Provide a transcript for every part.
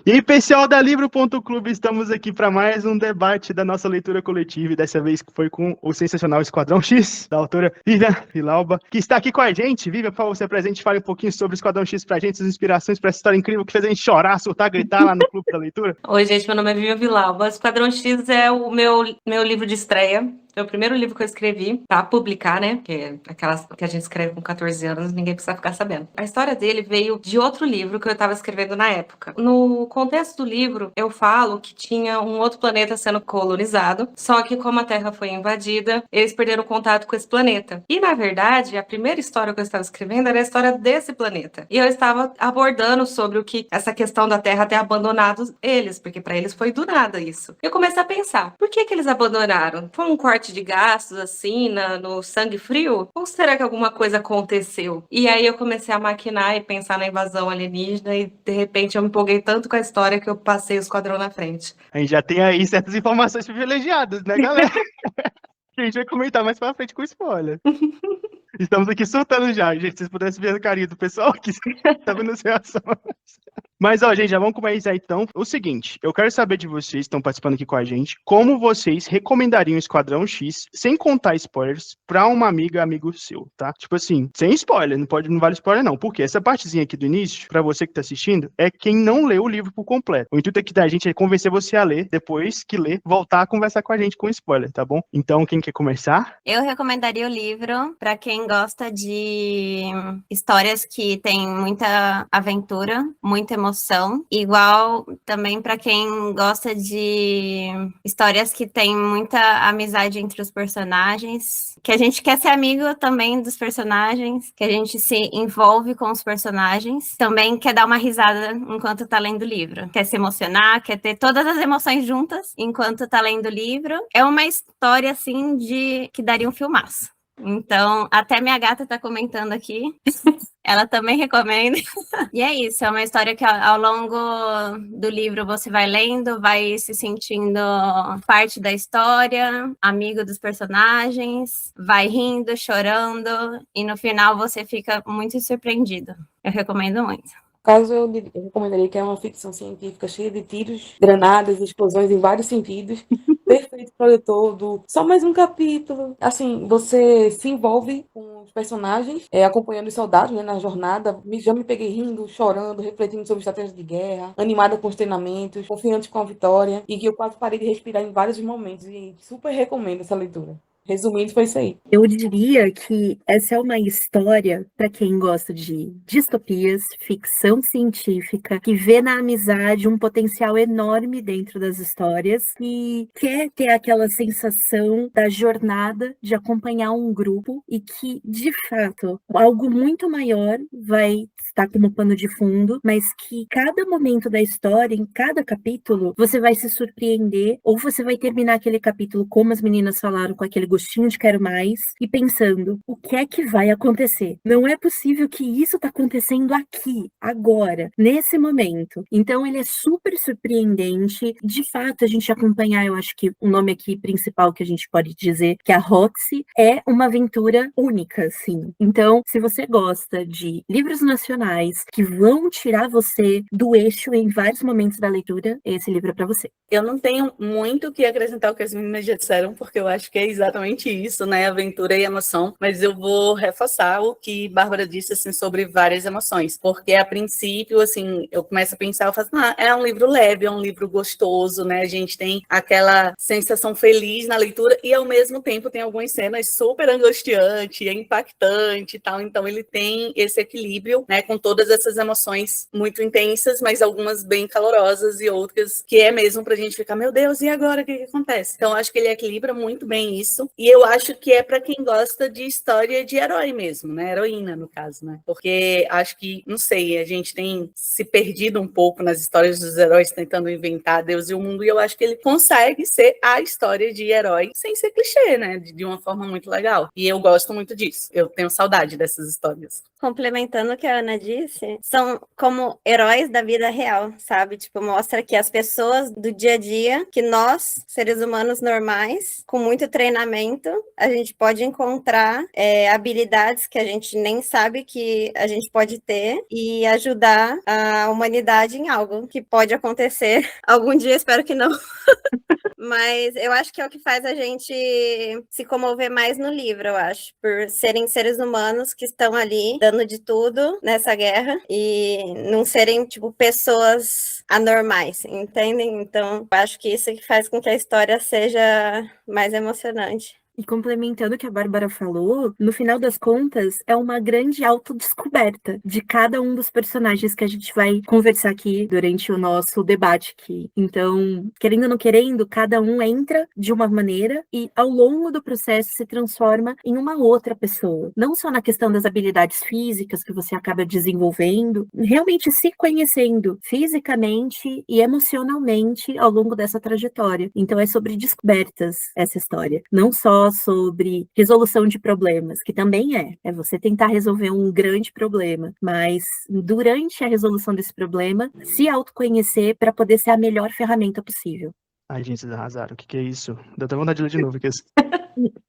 E aí, pessoal da Livro.clube, estamos aqui para mais um debate da nossa leitura coletiva, e dessa vez foi com o sensacional Esquadrão X, da autora Vivian Vilauba, que está aqui com a gente. Vivian, por favor, você presente, fale um pouquinho sobre o Esquadrão X pra gente, as inspirações para essa história incrível que fez a gente chorar, surtar, gritar lá no Clube da Leitura. Oi, gente, meu nome é Vivian Vilauba. Esquadrão X é o meu livro de estreia. Foi o primeiro livro que eu escrevi para publicar, né? Que é aquelas que a gente escreve com 14 anos, ninguém precisa ficar sabendo. A história dele veio de outro livro que eu estava escrevendo na época. No contexto do livro, eu falo que tinha um outro planeta sendo colonizado, só que como a Terra foi invadida, eles perderam contato com esse planeta. E, na verdade, a primeira história que eu estava escrevendo era a história desse planeta. E eu estava abordando sobre o que essa questão da Terra ter abandonado eles, porque para eles foi do nada isso. Eu comecei a pensar, por que eles abandonaram? Foi um corte de gastos, assim, no sangue frio? Ou será que alguma coisa aconteceu? E aí eu comecei a maquinar e pensar na invasão alienígena e, de repente, eu me empolguei tanto com a história que eu passei o esquadrão na frente. A gente já tem aí certas informações privilegiadas, né, galera? Que a gente vai comentar mais pra frente com spoiler. Estamos aqui surtando já, gente. Se vocês pudessem ver a carinha do pessoal que tá vendo as reações. Mas, ó, gente, já vamos começar então. O seguinte, eu quero saber de vocês que estão participando aqui com a gente, como vocês recomendariam o Esquadrão X, sem contar spoilers, pra uma amiga, amigo seu, tá? Tipo assim, sem spoiler, não vale spoiler não, porque essa partezinha aqui do início, pra você que tá assistindo, é quem não leu o livro por completo. O intuito aqui da gente é convencer você a ler, depois que ler, voltar a conversar com a gente com spoiler, tá bom? Então, quem quer começar? Eu recomendaria o livro para quem gosta de histórias que têm muita aventura, muita emoção, igual também para quem gosta de histórias que têm muita amizade entre os personagens, que a gente quer ser amigo também dos personagens, que a gente se envolve com os personagens, também quer dar uma risada enquanto tá lendo o livro, quer se emocionar, quer ter todas as emoções juntas enquanto tá lendo o livro. É uma história assim de que daria um filmaço. Então, até minha gata tá comentando aqui. Ela também recomenda. E é isso, é uma história que ao longo do livro você vai lendo, vai se sentindo parte da história, amigo dos personagens, vai rindo, chorando, e no final você fica muito surpreendido. Eu recomendo muito. Caso eu recomendaria que é uma ficção científica cheia de tiros, granadas, explosões em vários sentidos. Perfeito para o todo. Só mais um capítulo. Assim, você se envolve com os personagens, acompanhando os soldados, né, na jornada. Já me peguei rindo, chorando, refletindo sobre estratégias de guerra, animada com os treinamentos, confiante com a vitória, e que eu quase parei de respirar em vários momentos. E super recomendo essa leitura. Resumindo, foi isso aí. Eu diria que essa é uma história para quem gosta de distopias, ficção científica, que vê na amizade um potencial enorme dentro das histórias e quer ter aquela sensação da jornada de acompanhar um grupo e que, de fato, algo muito maior vai estar como pano de fundo, mas que cada momento da história, em cada capítulo, você vai se surpreender ou você vai terminar aquele capítulo, como as meninas falaram, com aquele gostinho de quero mais e pensando, o que é que vai acontecer? Não é possível que isso está acontecendo aqui, agora, nesse momento. Então ele é super surpreendente. De fato, a gente acompanhar, eu acho que o nome aqui principal que a gente pode dizer, que é a Roxy, é uma aventura única, assim. Então, se você gosta de livros nacionais que vão tirar você do eixo em vários momentos da leitura, esse livro é para você. Eu não tenho muito o que acrescentar ao que as meninas já disseram, porque eu acho que é exatamente isso, né? Aventura e emoção. Mas eu vou reforçar o que Bárbara disse, assim, sobre várias emoções. Porque, a princípio, assim, eu começo a pensar, eu faço, é um livro leve, é um livro gostoso, né? A gente tem aquela sensação feliz na leitura e, ao mesmo tempo, tem algumas cenas super angustiantes, é impactante e tal. Então, ele tem esse equilíbrio, né? Com todas essas emoções muito intensas, mas algumas bem calorosas e outras que é mesmo pra gente ficar, meu Deus, e agora o que acontece? Então, acho que ele equilibra muito bem isso. E eu acho que é para quem gosta de história de herói mesmo, né? Heroína, no caso, né? Porque acho que, não sei, a gente tem se perdido um pouco nas histórias dos heróis tentando inventar Deus e o mundo, e eu acho que ele consegue ser a história de herói sem ser clichê, né? De uma forma muito legal. E eu gosto muito disso. Eu tenho saudade dessas histórias. complementando o que a Ana disse, são como heróis da vida real, sabe? Tipo, mostra que as pessoas do dia a dia, que nós, seres humanos normais, com muito treinamento, a gente pode encontrar habilidades que a gente nem sabe que a gente pode ter e ajudar a humanidade em algo que pode acontecer algum dia, espero que não. Mas eu acho que é o que faz a gente se comover mais no livro, eu acho. Por serem seres humanos que estão ali dando de tudo nessa guerra e não serem, tipo, pessoas anormais, entendem? Então, eu acho que isso que faz com que a história seja mais emocionante. E complementando o que a Bárbara falou, no final das contas, é uma grande autodescoberta de cada um dos personagens que a gente vai conversar aqui durante o nosso debate aqui. Então, querendo ou não querendo, cada um entra de uma maneira e, ao longo do processo, se transforma em uma outra pessoa. Não só na questão das habilidades físicas que você acaba desenvolvendo, realmente se conhecendo fisicamente e emocionalmente ao longo dessa trajetória. Então, é sobre descobertas essa história. Não só sobre resolução de problemas, que também é você tentar resolver um grande problema, mas durante a resolução desse problema, se autoconhecer para poder ser a melhor ferramenta possível. Ai, gente, vocês arrasaram. O que é isso? Deu até vontade de ler de novo.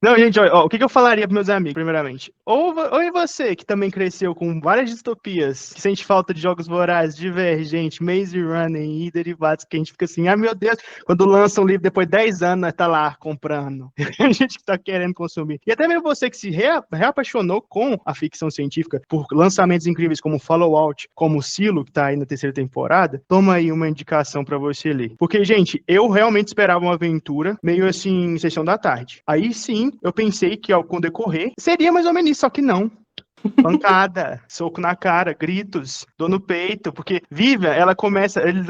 Não, gente, ó, o que eu falaria para meus amigos, primeiramente? Ou você, que também cresceu com várias distopias, que sente falta de jogos vorazes, Divergente, Maze Runner e derivados, que a gente fica assim, ah, meu Deus, quando lança um livro depois de 10 anos, nós tá lá comprando. A gente que tá querendo consumir. E até mesmo você que se reapaixonou com a ficção científica por lançamentos incríveis como Fallout, como Silo, que tá aí na 3ª temporada, toma aí uma indicação para você ler. Porque, gente, eu realmente esperava uma aventura meio assim, sessão da tarde. Aí sim, eu pensei que ao decorrer seria mais ou menos isso, só que não. Pancada, soco na cara, gritos, dor no peito, porque Vivian, ela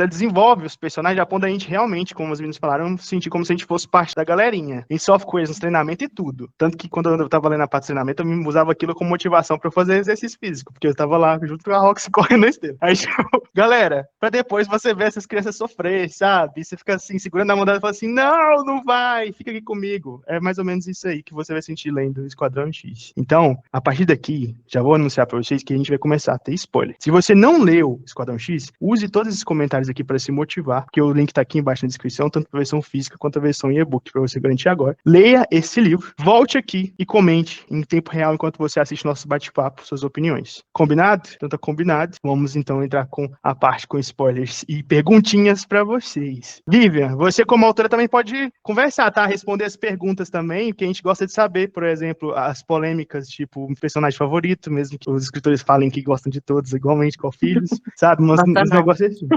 desenvolve os personagens a ponto da gente realmente, como os meninos falaram, sentir como se a gente fosse parte da galerinha. A gente sofre com eles no treinamento e tudo. Tanto que quando eu tava lendo a parte de treinamento, eu usava aquilo como motivação pra eu fazer exercício físico, porque eu tava lá junto com a Roxy correndo na esteira. Aí, tipo, galera, pra depois você ver essas crianças sofrer, sabe? Você fica assim, segurando a mão dela e fala assim, não vai, fica aqui comigo. É mais ou menos isso aí que você vai sentir lendo Esquadrão X. Então, a partir daqui, já vou anunciar para vocês que a gente vai começar a ter spoiler. Se você não leu Esquadrão X, use todos esses comentários aqui para se motivar, porque o link tá aqui embaixo na descrição, tanto a versão física quanto a versão em e-book, para você garantir agora. Leia esse livro, volte aqui e comente em tempo real enquanto você assiste nosso bate-papo, suas opiniões. Combinado? Então tá combinado. Vamos então entrar com a parte com spoilers e perguntinhas para vocês. Vivian, você como autora também pode conversar, tá? Responder as perguntas também, que a gente gosta de saber, por exemplo, as polêmicas, tipo, um personagem favorito, mesmo que os escritores falem que gostam de todos igualmente, com filhos, sabe? Uns negócios assim.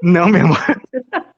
Não, meu amor.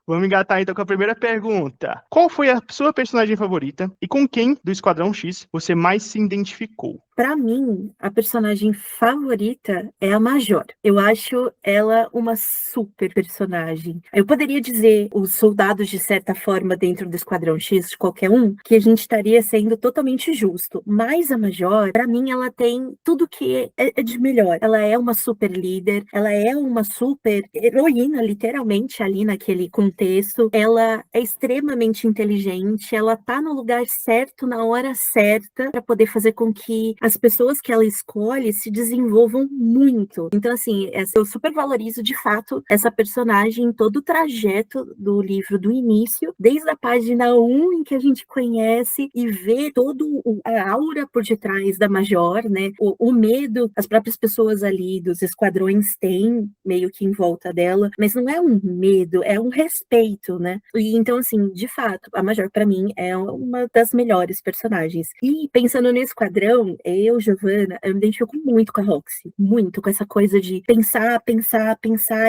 Vamos engatar então com a primeira pergunta. Qual foi a sua personagem favorita e com quem do Esquadrão X você mais se identificou? Para mim, a personagem favorita é a Major. Eu acho ela uma super personagem. Eu poderia dizer os soldados, de certa forma, dentro do Esquadrão X, de qualquer um, que a gente estaria sendo totalmente justo. Mas a Major, para mim, ela tem tudo que é de melhor. Ela é uma super líder, ela é uma super heroína, literalmente, ali naquele contexto. Ela é extremamente inteligente, ela tá no lugar certo, na hora certa, para poder fazer com que as pessoas que ela escolhe se desenvolvam muito. Então, assim, eu super valorizo, de fato, essa personagem em todo o trajeto do livro, do início, desde a página 1, em que a gente conhece e vê toda a aura por detrás da Major, né? O medo, as próprias pessoas ali dos esquadrões têm meio que em volta dela, mas não é um medo, é um respeito, né? E então, assim, de fato, a Major, para mim, é uma das melhores personagens. E pensando no esquadrão, eu, Giovanna, eu me identifico muito com a Roxy, muito com essa coisa de pensar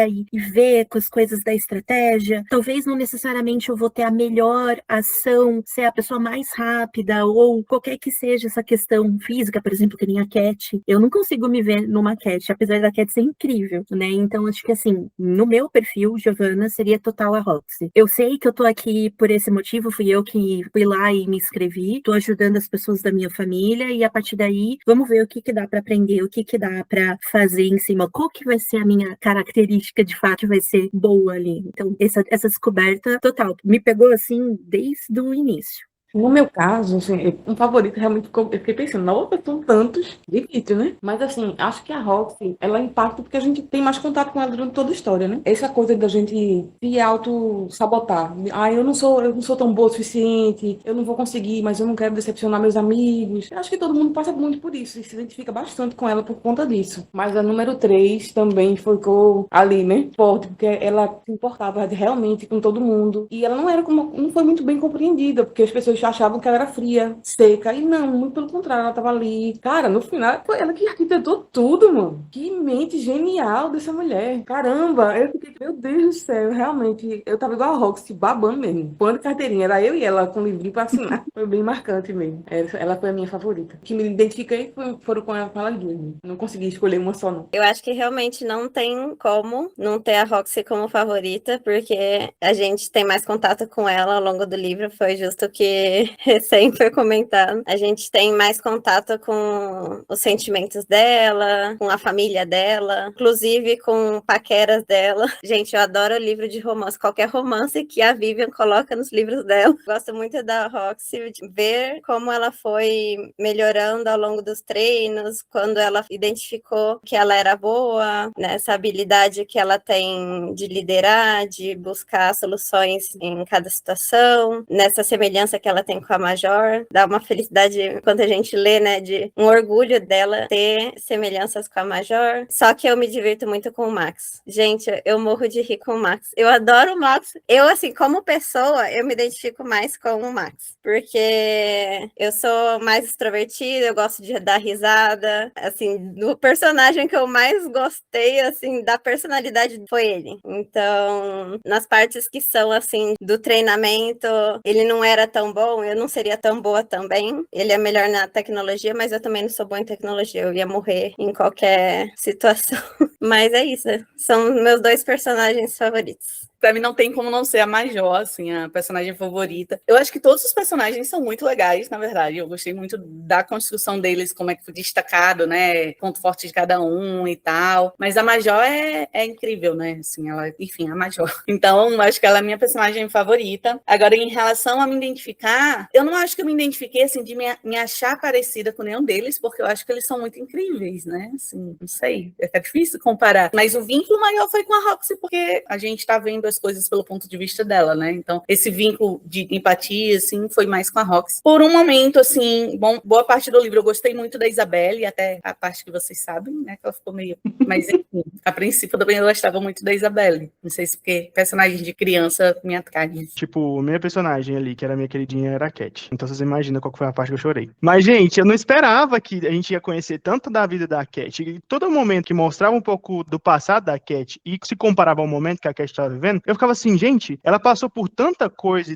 e ver com as coisas da estratégia. Talvez não necessariamente eu vou ter a melhor ação, ser a pessoa mais rápida, ou qualquer que seja essa questão física, por exemplo, que nem a Cat. Eu não consigo me ver numa Cat, apesar da Cat ser incrível, né? Então, acho que assim, no meu perfil, Giovanna seria total a Roxy. Eu sei que eu tô aqui por esse motivo, fui eu que fui lá e me inscrevi, tô ajudando as pessoas da minha família, e a partir daí, vamos ver o que dá para aprender, o que dá para fazer em cima, qual que vai ser a minha característica de fato que vai ser boa ali. Então, essa descoberta total me pegou assim desde o início. No meu caso, assim, um favorito realmente eu fiquei pensando, nossa, são tantos, difícil, né? Mas assim, acho que a Roxy, ela impacta porque a gente tem mais contato com ela durante toda a história, né? Essa coisa da gente se auto-sabotar. Ah, eu não sou tão boa o suficiente, eu não vou conseguir, mas eu não quero decepcionar meus amigos. Eu acho que todo mundo passa muito por isso e se identifica bastante com ela por conta disso. Mas a número 3 também ficou ali, né? Forte, porque ela se importava realmente com todo mundo. E ela não foi muito bem compreendida, porque as pessoas achavam que ela era fria, seca. E não, muito pelo contrário, ela tava ali. Cara, no final, foi ela que arquitetou tudo, mano. Que mente genial dessa mulher. Caramba, eu fiquei, meu Deus do céu, realmente. Eu tava igual a Roxy, babando mesmo. Pôr de carteirinha, era eu e ela com o livrinho pra assinar. Foi bem marcante mesmo. Ela foi a minha favorita. O que me identifiquei foram com elas duas. Não consegui escolher uma só, não. Eu acho que realmente não tem como não ter a Roxy como favorita, porque a gente tem mais contato com ela ao longo do livro, foi justo que recém foi comentado. A gente tem mais contato com os sentimentos dela, com a família dela, inclusive com paqueras dela. Gente, eu adoro livro de romance, qualquer romance que a Vivian coloca nos livros dela. Gosto muito da Roxy, de ver como ela foi melhorando ao longo dos treinos, quando ela identificou que ela era boa, nessa habilidade que ela tem de liderar, de buscar soluções em cada situação, nessa semelhança que ela tem com a Major, dá uma felicidade quando a gente lê, né, de um orgulho dela ter semelhanças com a Major. Só que eu me divirto muito com o Max. Gente, eu morro de rir com o Max. Eu adoro o Max. Eu, assim, como pessoa, eu me identifico mais com o Max, porque eu sou mais extrovertida, eu gosto de dar risada, assim, do personagem que eu mais gostei, assim, da personalidade foi ele. Então, nas partes que são, assim, do treinamento, ele não era tão bom, eu não seria tão boa também. Ele é melhor na tecnologia, mas eu também não sou boa em tecnologia, eu ia morrer em qualquer situação. Mas é isso, são meus dois personagens favoritos. Pra mim não tem como não ser a Major, assim, a personagem favorita. Eu acho que todos os personagens são muito legais, na verdade. Eu gostei muito da construção deles, como é que foi destacado, né? Ponto forte de cada um e tal. Mas a Major é incrível, né? Assim, ela, enfim, a Major. Então, acho que ela é a minha personagem favorita. Agora, em relação a me identificar, eu não acho que eu me identifiquei, assim, de me achar parecida com nenhum deles, porque eu acho que eles são muito incríveis, né? Assim, não sei. É difícil comparar. Mas o vínculo maior foi com a Roxy, porque a gente tá vendo as coisas pelo ponto de vista dela, né? Então, esse vínculo de empatia, assim, foi mais com a Roxy. Por um momento, assim, boa parte do livro eu gostei muito da Isabelle, até a parte que vocês sabem, né? Que ela ficou meio... Mas, enfim, a princípio também eu gostava muito da Isabelle. Não sei se porque personagem de criança me atrai. Tipo, minha personagem ali, que era minha queridinha, era a Cat. Então vocês imaginam qual foi a parte que eu chorei. Mas, gente, eu não esperava que a gente ia conhecer tanto da vida da Cat. E todo momento que mostrava um pouco do passado da Cat e se comparava ao momento que a Cat estava vivendo, eu ficava assim, gente, ela passou por tanta coisa,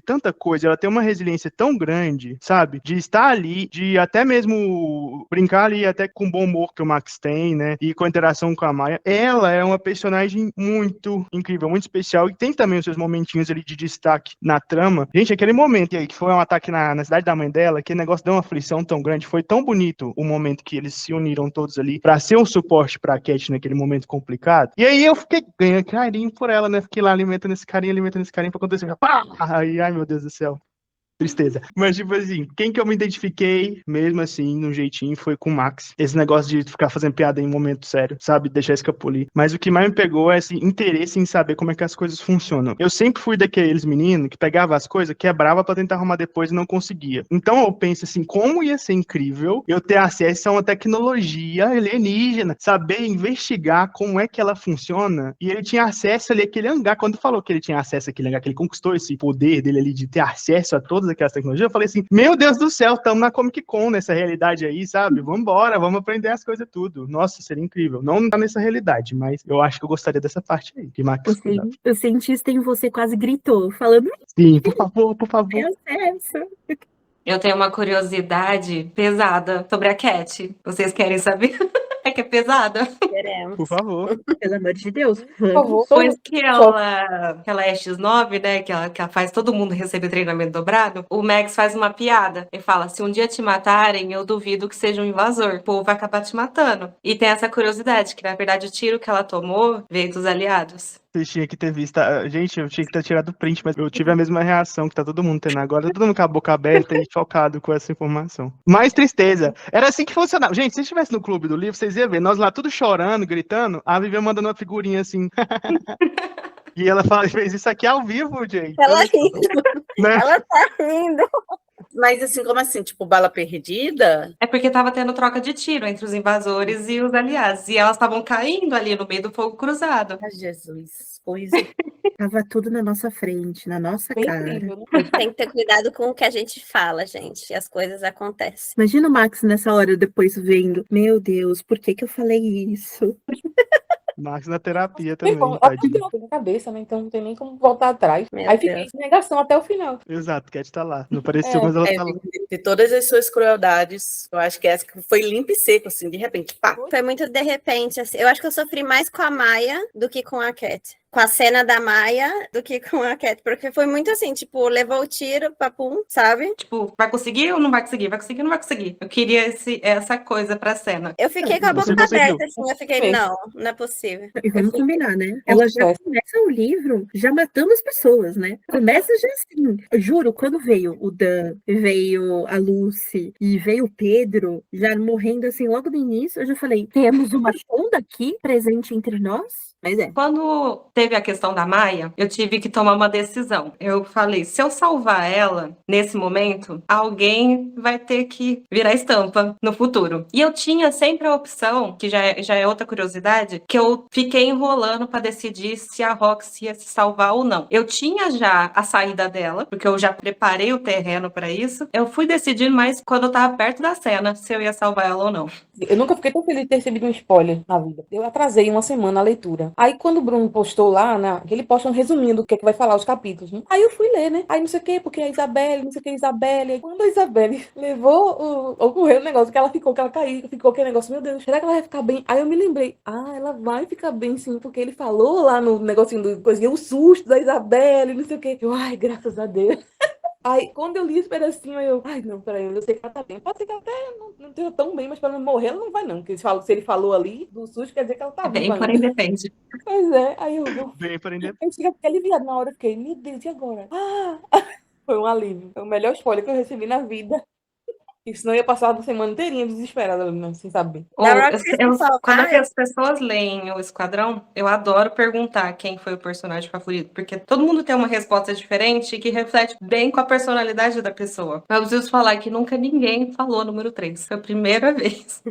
ela tem uma resiliência tão grande, sabe? De estar ali, de até mesmo brincar ali até com o bom humor que o Max tem, né? E com a interação com a Maya. Ela é uma personagem muito incrível, muito especial e tem também os seus momentinhos ali de destaque na trama. Gente, aquele momento aí que foi um ataque na cidade da mãe dela, aquele negócio deu uma aflição tão grande, foi tão bonito o momento que eles se uniram todos ali pra ser um suporte pra Cat naquele momento complicado. E aí eu fiquei ganhando carinho por ela, né? Fiquei lá alimentando esse carinho pra acontecer. Pá! Aí, ai, meu Deus do céu. Tristeza. Mas, tipo assim, quem que eu me identifiquei, mesmo assim, num jeitinho, foi com o Max. Esse negócio de ficar fazendo piada em momento sério, sabe? Deixar escapulir. Mas o que mais me pegou é esse interesse em saber como é que as coisas funcionam. Eu sempre fui daqueles meninos que pegava as coisas, quebrava pra tentar arrumar depois e não conseguia. Então eu penso assim, como ia ser incrível eu ter acesso a uma tecnologia alienígena, saber investigar como é que ela funciona. E ele tinha acesso ali àquele hangar. Quando falou que ele tinha acesso àquele hangar, que ele conquistou esse poder dele ali de ter acesso a todas aquelas tecnologias, eu falei assim, meu Deus do céu, estamos na Comic Con, nessa realidade aí, sabe? Vambora, vamos aprender as coisas tudo. Nossa, seria incrível. Não tá nessa realidade, mas eu acho que eu gostaria dessa parte aí, que Max cuidava. O cientista em você quase gritou, falando, Sim, por favor, por favor. é acesso. Eu tenho uma curiosidade pesada sobre a Cat. Vocês querem saber? É que é pesada. Queremos. Por favor. Pelo amor de Deus. Por favor. Depois que ela é X9, né? Que ela faz todo mundo receber treinamento dobrado, o Max faz uma piada. Ele fala: se um dia te matarem, eu duvido que seja um invasor. O povo vai acabar te matando. E tem essa curiosidade, que na verdade o tiro que ela tomou veio dos aliados. Vocês tinham que ter visto. Gente, eu tinha que ter tirado o print, mas eu tive a mesma reação que tá todo mundo tendo agora. Tá todo mundo com a boca aberta e chocado com essa informação. Mais tristeza. Era assim que funcionava. Gente, se vocês estivessem no clube do livro, vocês iam ver. Nós lá tudo chorando, gritando, a Vivian mandando uma figurinha assim. E ela fez isso aqui ao vivo, gente. Ela Olha só, rindo, né? ela tá rindo. Mas assim, como assim? Tipo, bala perdida? É porque tava tendo troca de tiro entre os invasores e os aliados. E elas estavam caindo ali no meio do fogo cruzado. Ai, Jesus. Pois é. Tava tudo na nossa frente, na nossa Foi cara. incrível, né? Tem que ter cuidado com o que a gente fala, gente. As coisas acontecem. Imagina o Max nessa hora depois vendo, meu Deus, por que que eu falei isso? Max na terapia Tem também, como, tadinho. na cabeça, né? Então não tem nem como voltar atrás. Meu Aí fiquei Deus. em negação até o final. Exato, Cat tá lá. Não apareceu, É, mas ela É, tá lá. de todas as suas crueldades, eu acho que essa que foi limpa e seco, assim, de repente, pá. Foi muito de repente, assim. Eu acho que eu sofri mais com a Maia do que com a Cat. Com a cena da Maia do que com a Cat. Porque foi muito assim, tipo, levou o tiro, papum, sabe? Tipo, vai conseguir ou não vai conseguir? Vai conseguir ou não vai conseguir? Eu queria essa coisa pra cena. Eu fiquei com a Você boca conseguiu. aberta, assim. Eu fiquei, Bem. não é possível. E vamos Eu fiquei- combinar, né? Ela já Nossa. começa o livro já matando as pessoas, né? Começa já assim. Eu juro, quando veio o Dan, veio a Lucy e veio o Pedro, já morrendo assim logo no início, eu já falei, temos uma Shonda aqui presente entre nós? Mas é. Quando teve a questão da Maia, eu tive que tomar uma decisão. Eu falei, se eu salvar ela nesse momento, alguém vai ter que virar estampa no futuro. E eu tinha sempre a opção, que já é outra curiosidade, que eu fiquei enrolando pra decidir se a Roxy ia se salvar ou não. Eu tinha já a saída dela, porque eu já preparei o terreno pra isso. Eu fui decidir mais quando eu tava perto da cena, se eu ia salvar ela ou não. Eu nunca fiquei tão feliz de ter recebido um spoiler na vida. Eu atrasei uma semana a leitura. Aí quando o Bruno postou lá, que ele posta um resuminho do que é que vai falar os capítulos, né? Aí eu fui ler, né? Aí não sei o quê, porque a Isabelle, não sei o que, a Isabelle. Aí quando a Isabelle levou, ocorreu o negócio que ela ficou, que ela caiu, ficou aquele negócio, meu Deus, será que ela vai ficar bem? Aí eu me lembrei, ela vai ficar bem sim, porque ele falou lá no negocinho do coisinha, o susto da Isabelle, não sei o quê. Eu, ai, graças a Deus. Aí, quando eu li esse pedacinho, ai, não, peraí, eu sei que ela tá bem. Pode ser que ela até não esteja tão bem, mas para não morrer, ela não vai, não. Porque se ele falou ali do susto, quer dizer que ela tá É bem, viva, né? porém depende. Pois é, aí eu Bem aprender. fiquei aliviada na hora, eu fiquei, meu Deus, e agora? Foi um alívio. Foi o melhor spoiler que eu recebi na vida. E senão eu ia passar a semana inteirinha desesperada, né, sem saber. Da Roxy se salvar, Quando as pessoas leem o Esquadrão, eu adoro perguntar quem foi o personagem favorito, porque todo mundo tem uma resposta diferente que reflete bem com a personalidade da pessoa. Mas eu preciso falar que nunca ninguém falou número 3. Foi a primeira vez.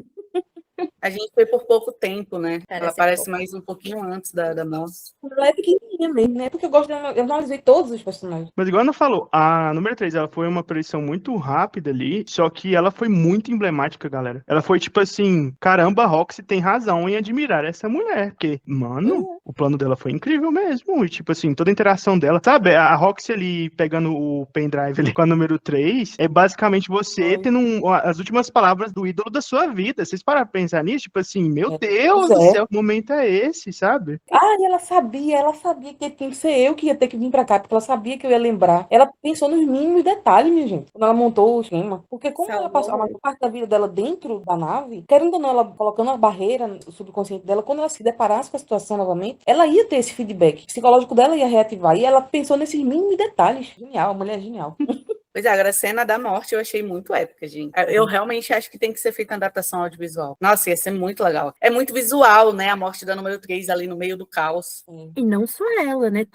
A gente foi por pouco tempo, né? Ela Parece aparece pouco. mais um pouquinho antes da moça. Ela é pequenininha mesmo, né? Porque eu gosto dela, eu analisei todos os personagens. Mas igual a Ana falou, a número 3, ela foi uma aparição muito rápida ali, só que ela foi muito emblemática, galera. Ela foi tipo assim, caramba, a Roxy tem razão em admirar essa mulher, porque, mano, o plano dela foi incrível mesmo, e tipo assim, toda a interação dela, sabe, a Roxy ali pegando o pendrive ali com a número 3, é basicamente você tendo as últimas palavras do ídolo da sua vida. Vocês pararam pra pensar nisso? Tipo assim, meu Deus do céu, que momento é esse, sabe? E ela sabia que tinha que ser eu que ia ter que vir pra cá, porque ela sabia que eu ia lembrar. Ela pensou nos mínimos detalhes, minha gente, quando ela montou o esquema. Porque como ela passou a maior parte da vida dela dentro da nave, querendo ou não, ela colocando a barreira no subconsciente dela, quando ela se deparasse com a situação novamente, ela ia ter esse feedback. O psicológico dela ia reativar. E ela pensou nesses mínimos detalhes. Genial, a mulher é genial. Pois é, agora a cena da morte eu achei muito épica, gente. Eu realmente acho que tem que ser feita uma adaptação audiovisual. Nossa, ia ser muito legal. É muito visual, né? A morte da número 3 ali no meio do caos. E não só ela, né?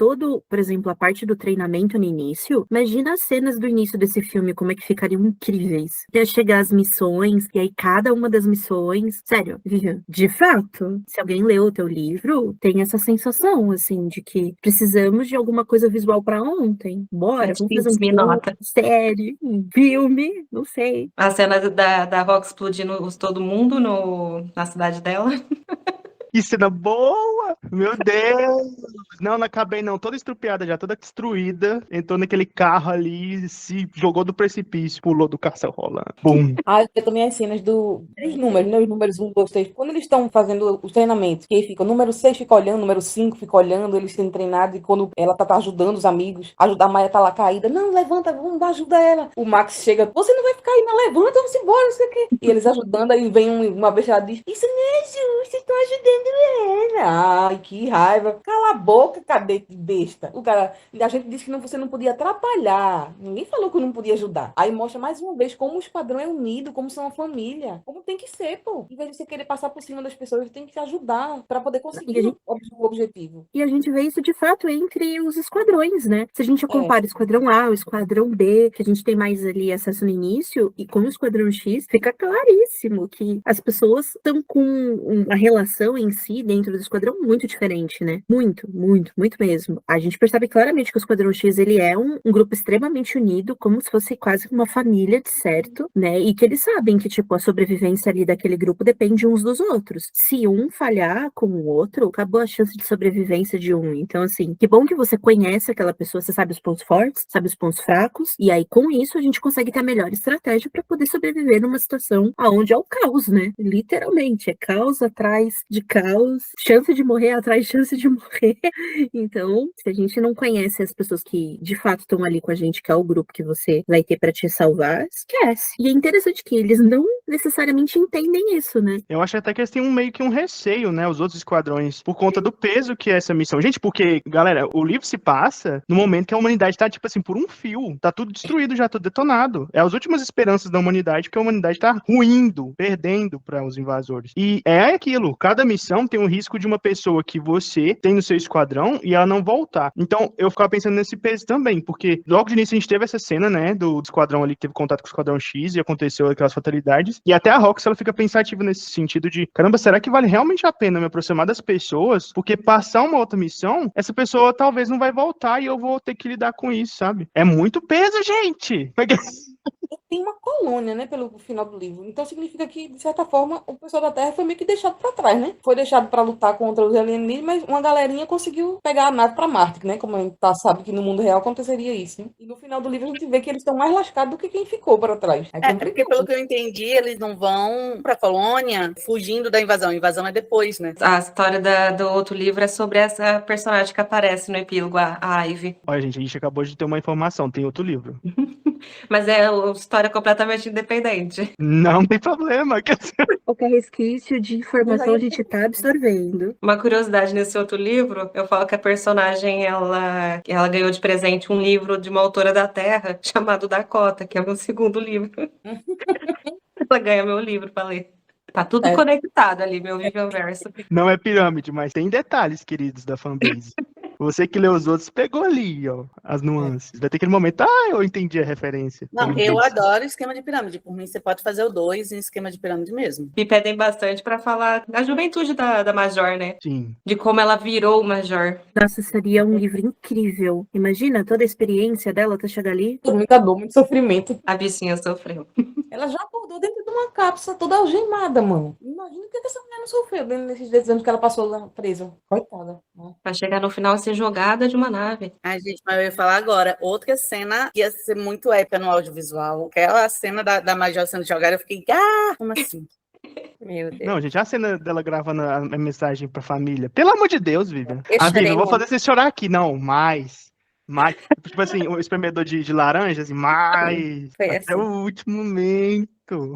Por exemplo, a parte do treinamento no início. Imagina as cenas do início desse filme, como é que ficariam incríveis. Até chegar as missões, e aí cada uma das missões. Sério, Vivian, de fato, se alguém leu o teu livro, tem essa sensação, assim, de que precisamos de alguma coisa visual pra ontem. Bora, vamos fazer Me nota. série, um filme, não sei. A cena da Rox explodindo todo mundo na cidade dela. Que cena boa! Meu Deus! Não acabei não, toda estrupiada já, toda destruída. Entrou naquele carro ali, se jogou do precipício, pulou do carcel rolando. Bum! Eu também as cenas dos números, né? Os números 1, 2, 3. Quando eles estão fazendo os treinamentos, que fica o número 6 fica olhando, o número 5 fica olhando, eles sendo treinados, e quando ela tá ajudando os amigos, a Maia tá lá caída, não, levanta, vamos ajudar ela. O Max chega, você não vai ficar aí, não, levanta, vamos embora, não sei o quê. E eles ajudando, aí vem uma vez ela diz, isso não é justo, vocês estão ajudando Ai, que raiva. Cala a boca, cadete besta. O cara, a gente disse que você não podia atrapalhar. Ninguém falou que eu não podia ajudar. Aí mostra mais uma vez como o esquadrão é unido, como são uma família. Como tem que ser, pô. Em vez de você querer passar por cima das pessoas, tem que se ajudar para poder conseguir o objetivo. E a gente vê isso de fato entre os esquadrões, né? Se a gente compara o Esquadrão A, o Esquadrão B, que a gente tem mais ali acesso no início, e com o Esquadrão X, fica claríssimo que as pessoas estão com uma relação em si dentro do esquadrão muito diferente, né? Muito, muito, muito mesmo. A gente percebe claramente que o Esquadrão X, ele é um grupo extremamente unido, como se fosse quase uma família, de certo, né? E que eles sabem que, tipo, a sobrevivência ali daquele grupo depende uns dos outros. Se um falhar com o outro, acabou a chance de sobrevivência de um. Então, assim, que bom que você conhece aquela pessoa, você sabe os pontos fortes, sabe os pontos fracos, e aí, com isso, a gente consegue ter a melhor estratégia para poder sobreviver numa situação onde é o caos, né? Literalmente, é caos atrás de caos, chance de morrer atrás de chance de morrer. Então, se a gente não conhece as pessoas que de fato estão ali com a gente, que é o grupo que você vai ter para te salvar, esquece. E é interessante que eles não necessariamente entendem isso, né? Eu acho até que eles têm meio que um receio, né? Os outros esquadrões, por conta do peso que é essa missão. Gente, porque, galera, o livro se passa no momento que a humanidade tá, tipo assim, por um fio. Tá tudo destruído já, tudo detonado. É as últimas esperanças da humanidade, porque a humanidade tá ruindo, perdendo para os invasores. E é aquilo, cada missão tem um risco de uma pessoa que você tem no seu esquadrão e ela não voltar. Então, eu ficava pensando nesse peso também, porque logo de início a gente teve essa cena, né, do esquadrão ali que teve contato com o esquadrão X e aconteceu aquelas fatalidades. E até a Rox, ela fica pensativa nesse sentido de, caramba, será que vale realmente a pena me aproximar das pessoas? Porque passar uma outra missão, essa pessoa talvez não vai voltar e eu vou ter que lidar com isso, sabe? É muito peso, gente! Tem uma colônia, né, pelo final do livro. Então significa que, de certa forma, o pessoal da Terra foi meio que deixado para trás, né? Foi deixado para lutar contra os alienígenas, mas uma galerinha conseguiu pegar a nave para Marte, né? Como a gente sabe que no mundo real aconteceria isso, né? E no final do livro a gente vê que eles estão mais lascados do que quem ficou para trás. Porque pelo que eu entendi, eles não vão pra colônia fugindo da invasão. A invasão é depois, né? A história do outro livro é sobre essa personagem que aparece no epílogo, a Ivy. Olha, gente, a gente acabou de ter uma informação, tem outro livro. Mas é uma história completamente independente. Não tem problema. Qualquer resquício de informação a gente tá absorvendo. Uma curiosidade nesse outro livro, eu falo que a personagem, ela ganhou de presente um livro de uma autora da Terra, chamado Dakota, que é o meu segundo livro. Ela ganha meu livro pra ler. Tá tudo conectado ali, meu Vivian Verso. Não é pirâmide, mas tem detalhes, queridos, da fanbase. Você que lê os outros, pegou ali, ó, as nuances. Vai ter aquele momento, eu entendi a referência. Não, eu adoro esquema de pirâmide. Por mim, você pode fazer o 2 em esquema de pirâmide mesmo. Me pedem bastante pra falar da juventude da Major, né? Sim. De como ela virou o Major. Nossa, seria um livro incrível. Imagina toda a experiência dela até chegar ali. Muita dor, muito sofrimento. A bichinha sofreu. Ela já acordou dentro de uma cápsula toda algemada, mano. Imagina o que essa mulher não sofreu dentro desses 10 anos que ela passou lá presa. Coitada. Né? Pra chegar no final e ser jogada de uma nave. Ai, gente, mas eu ia falar agora. Outra cena que ia ser muito épica no audiovisual. Aquela cena da Major sendo jogada, eu fiquei, como assim? Meu Deus. Não, gente, a cena dela gravando a mensagem pra família. Pelo amor de Deus, Vivian. Eu Vivian, chorei eu vou muito. fazer você chorar aqui. Não, mais. Tipo assim, o espremedor de laranja, assim, mais. Foi Até assim. o último momento.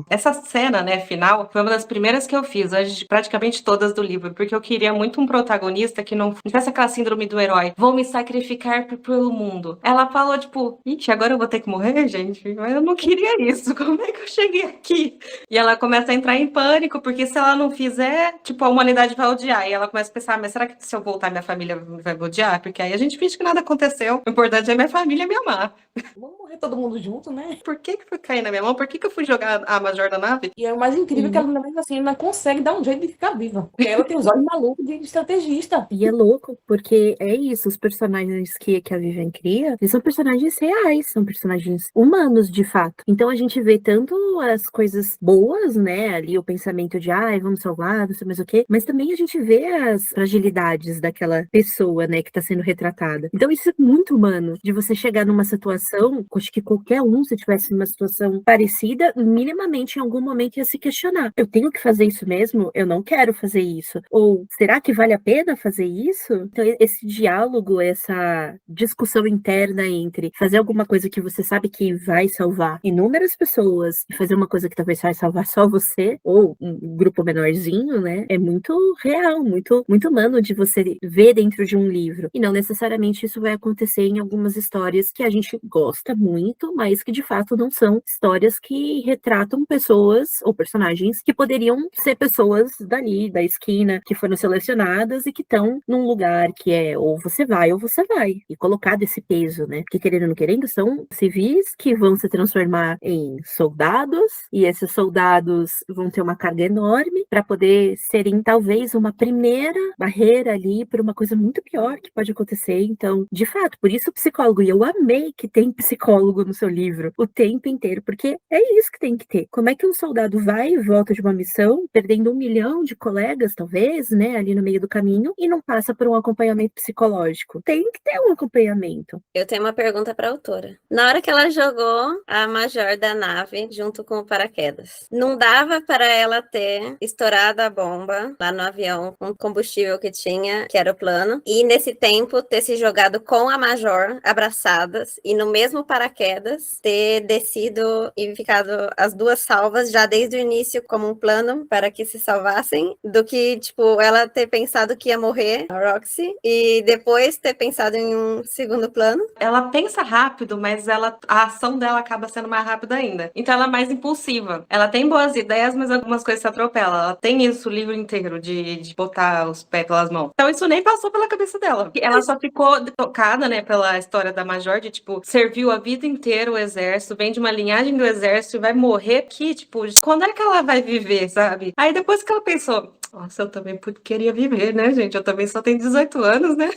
Essa cena, né, final, foi uma das primeiras que eu fiz, antes de praticamente todas do livro, porque eu queria muito um protagonista que não tivesse aquela síndrome do herói. Vou me sacrificar pelo mundo. Ela falou, tipo, ixi, agora eu vou ter que morrer, gente? Mas eu não queria isso. Como é que eu cheguei aqui? E ela começa a entrar em pânico, porque se ela não fizer, tipo, a humanidade vai odiar. E ela começa a pensar, mas será que se eu voltar, minha família vai me odiar? Porque aí a gente finge que nada aconteceu. O importante é minha família me amar. Vamos morrer todo mundo junto, né? Por que foi cair na minha mão? Por que eu fui jogar a Major da nave? E é o mais incrível que ela, mesmo assim, ainda consegue dar um jeito de ficar viva. Porque ela tem os olhos malucos de estrategista. E é louco, porque é isso, os personagens que a Vivian cria, eles são personagens reais, são personagens humanos, de fato. Então a gente vê tanto as coisas boas, né, ali o pensamento de, vamos salvar, não sei mais o quê, mas também a gente vê as fragilidades daquela pessoa, né, que tá sendo retratada. Então isso é muito humano, de você chegar numa situação acho que qualquer um, se tivesse numa situação parecida, minimamente em algum momento ia se questionar. Eu tenho que fazer isso mesmo? Eu não quero fazer isso. Ou será que vale a pena fazer isso? Então, esse diálogo, essa discussão interna entre fazer alguma coisa que você sabe que vai salvar inúmeras pessoas e fazer uma coisa que talvez vai salvar só você, ou um grupo menorzinho, né? É muito real, muito humano de você ver dentro de um livro. E não necessariamente isso vai acontecer em algumas histórias que a gente gosta muito, mas que de fato não são histórias que retratam pessoas ou personagens que poderiam ser pessoas dali, da esquina, que foram selecionadas e que estão num lugar que é ou você vai ou você vai. E colocado esse peso, né? Porque querendo ou não querendo, são civis que vão se transformar em soldados, e esses soldados vão ter uma carga enorme para poder serem talvez uma primeira barreira ali para uma coisa muito pior que pode acontecer. Então, de fato, por isso o psicólogo, e eu amei que tem psicólogo no seu livro o tempo inteiro, porque é isso que tem que ter. Como é que um soldado vai e volta de uma missão, perdendo 1 milhão de colegas, talvez, né, ali no meio do caminho, e não passa por um acompanhamento psicológico? Tem que ter um acompanhamento. Eu tenho uma pergunta para a autora. Na hora que ela jogou a major da nave junto com o paraquedas, não dava para ela ter estourado a bomba lá no avião com o combustível que tinha, que era o plano, e nesse tempo ter se jogado com a major abraçadas e no mesmo paraquedas ter descido e ficado as duas salvas já desde o início como um plano para que se salvassem, do que, tipo, ela ter pensado que ia morrer, a Roxy, e depois ter pensado em um segundo plano. Ela pensa rápido, mas a ação dela acaba sendo mais rápida ainda. Então ela é mais impulsiva. Ela tem boas ideias, mas algumas coisas se atropelam. Ela tem isso o livro inteiro de botar os pés pelas mãos. Então isso nem passou pela cabeça dela. Ela só ficou tocada, né, pela história da Major, de tipo, serviu a vida inteira o exército, vem de uma linhagem do exército e vai morrer aqui, tipo, quando é que ela vai viver, sabe? Aí depois que ela pensou, nossa, eu também queria viver, né, gente? Eu também só tenho 18 anos, né?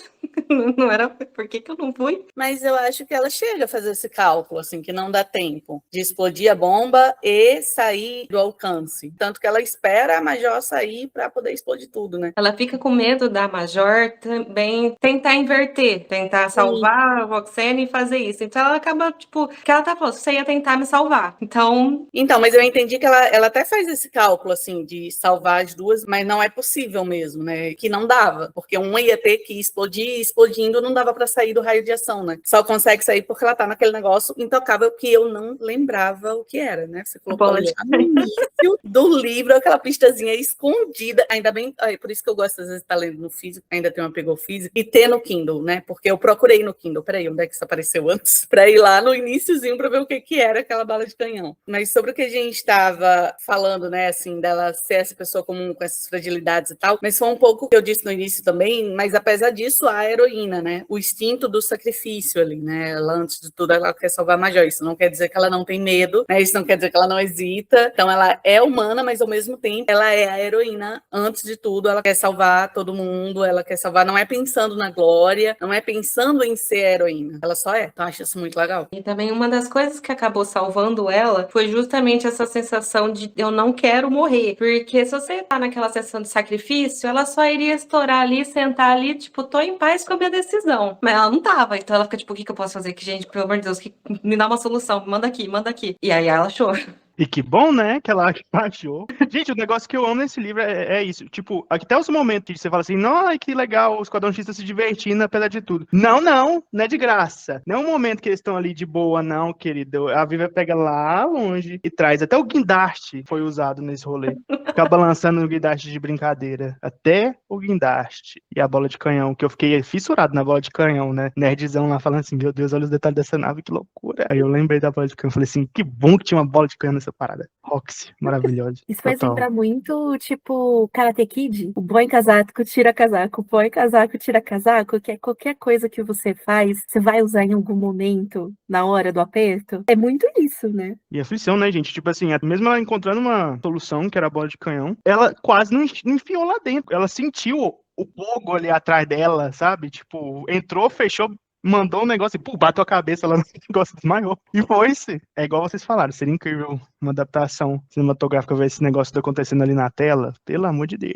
Não era, por que eu não fui? Mas eu acho que ela chega a fazer esse cálculo, assim, que não dá tempo de explodir a bomba e sair do alcance. Tanto que ela espera a Major sair para poder explodir tudo, né? Ela fica com medo da Major também tentar inverter, tentar salvar a Roxane e fazer isso. Então ela acaba, tipo, que ela tá falando, você ia tentar me salvar. Então, Mas eu entendi que ela até faz esse cálculo, assim, de salvar as duas, mas não é possível mesmo, né? Que não dava, porque uma ia ter que explodir e explodindo não dava para sair do raio de ação, né? Só consegue sair porque ela tá naquele negócio intocável que eu não lembrava o que era, né? Você colocou ali no início do livro, aquela pistazinha escondida, ainda bem, por isso que eu gosto às vezes de estar lendo no físico, ainda tem uma pegou físico, e ter no Kindle, né? Porque eu procurei no Kindle, peraí, onde é que isso apareceu antes? Para ir lá no iniciozinho para ver o que era aquela bala de canhão. Mas sobre o que a gente estava falando, né, assim, dela ser essa pessoa comum com essas fragilidades e tal, mas foi um pouco o que eu disse no início também, mas apesar disso, a heroína, né, o instinto do sacrifício ali, né, ela antes de tudo, ela quer salvar a Major, isso não quer dizer que ela não tem medo, né, isso não quer dizer que ela não hesita, então ela é humana, mas ao mesmo tempo, ela é a heroína antes de tudo, ela quer salvar todo mundo, ela quer salvar, não é pensando na glória, não é pensando em ser a heroína, ela só é, então eu acho isso muito legal. e também uma das coisas que acabou salvando ela foi justamente essa sensação de eu não quero morrer, porque se você tá naquela sensação de sacrifício, ela só iria estourar ali, sentar ali, tipo, tô em paz com a minha decisão, mas ela não tava, então ela fica tipo, o que eu posso fazer aqui, gente, pelo amor de Deus, me dá uma solução, manda aqui, e aí ela achou. E que bom, né, que ela achou. Gente, o negócio que eu amo nesse livro é isso. Tipo, até os momentos que você fala assim, não, que legal, o Esquadrão X tá se divertindo, apesar de tudo. Não é de graça. Não é um momento que eles estão ali de boa, não, querido. A Viva pega lá longe e traz. Até o guindaste foi usado nesse rolê. Ficar balançando o guindaste de brincadeira. Até o guindaste. E a bola de canhão, que eu fiquei fissurado na bola de canhão, né? Nerdzão lá falando assim, meu Deus, olha os detalhes dessa nave, que loucura. Aí eu lembrei da bola de canhão, falei assim, que bom que tinha uma bola de canhão nessa parada. Roxy, maravilhosa. Isso faz Total. lembrar muito, tipo, Karate Kid. O boy casaco tira casaco, o boy casaco tira casaco, que é qualquer coisa que você faz, você vai usar em algum momento, na hora do aperto. É muito isso, né? E aflição, né, gente? Tipo assim, mesmo ela encontrando uma solução, que era a bola de canhão, ela quase não enfiou lá dentro. Ela sentiu o fogo ali atrás dela, sabe? Tipo, entrou, fechou, mandou um negócio e, bateu a cabeça lá no negócio, desmaiou. E foi-se. É igual vocês falaram, seria incrível uma adaptação cinematográfica ver esse negócio acontecendo ali na tela. Pelo amor de Deus.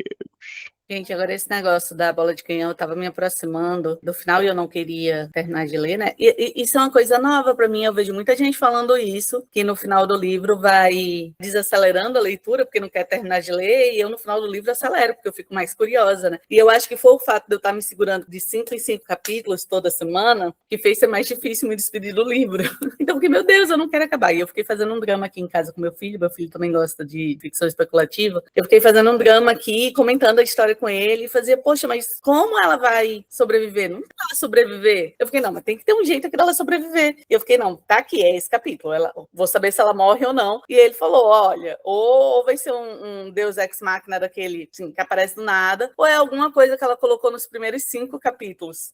Gente, agora esse negócio da bola de canhão, eu tava me aproximando do final e eu não queria terminar de ler, né? E isso é uma coisa nova para mim, eu vejo muita gente falando isso, que no final do livro vai desacelerando a leitura, porque não quer terminar de ler, e eu no final do livro acelero, porque eu fico mais curiosa, né? E eu acho que foi o fato de eu estar me segurando de 5 em 5 capítulos toda semana, que fez ser mais difícil me despedir do livro. Então, porque, meu Deus, eu não quero acabar. E eu fiquei fazendo um drama aqui em casa com meu filho também gosta de ficção especulativa. Eu fiquei fazendo um drama aqui, comentando a história com ele, e fazia, poxa, mas como ela vai sobreviver? Não vai sobreviver. Eu fiquei, não, mas tem que ter um jeito aqui dela sobreviver. E eu fiquei, não, tá aqui, é esse capítulo. Vou saber se ela morre ou não. E ele falou, olha, ou vai ser um Deus Ex Machina daquele, assim, que aparece do nada, ou é alguma coisa que ela colocou nos primeiros 5 capítulos.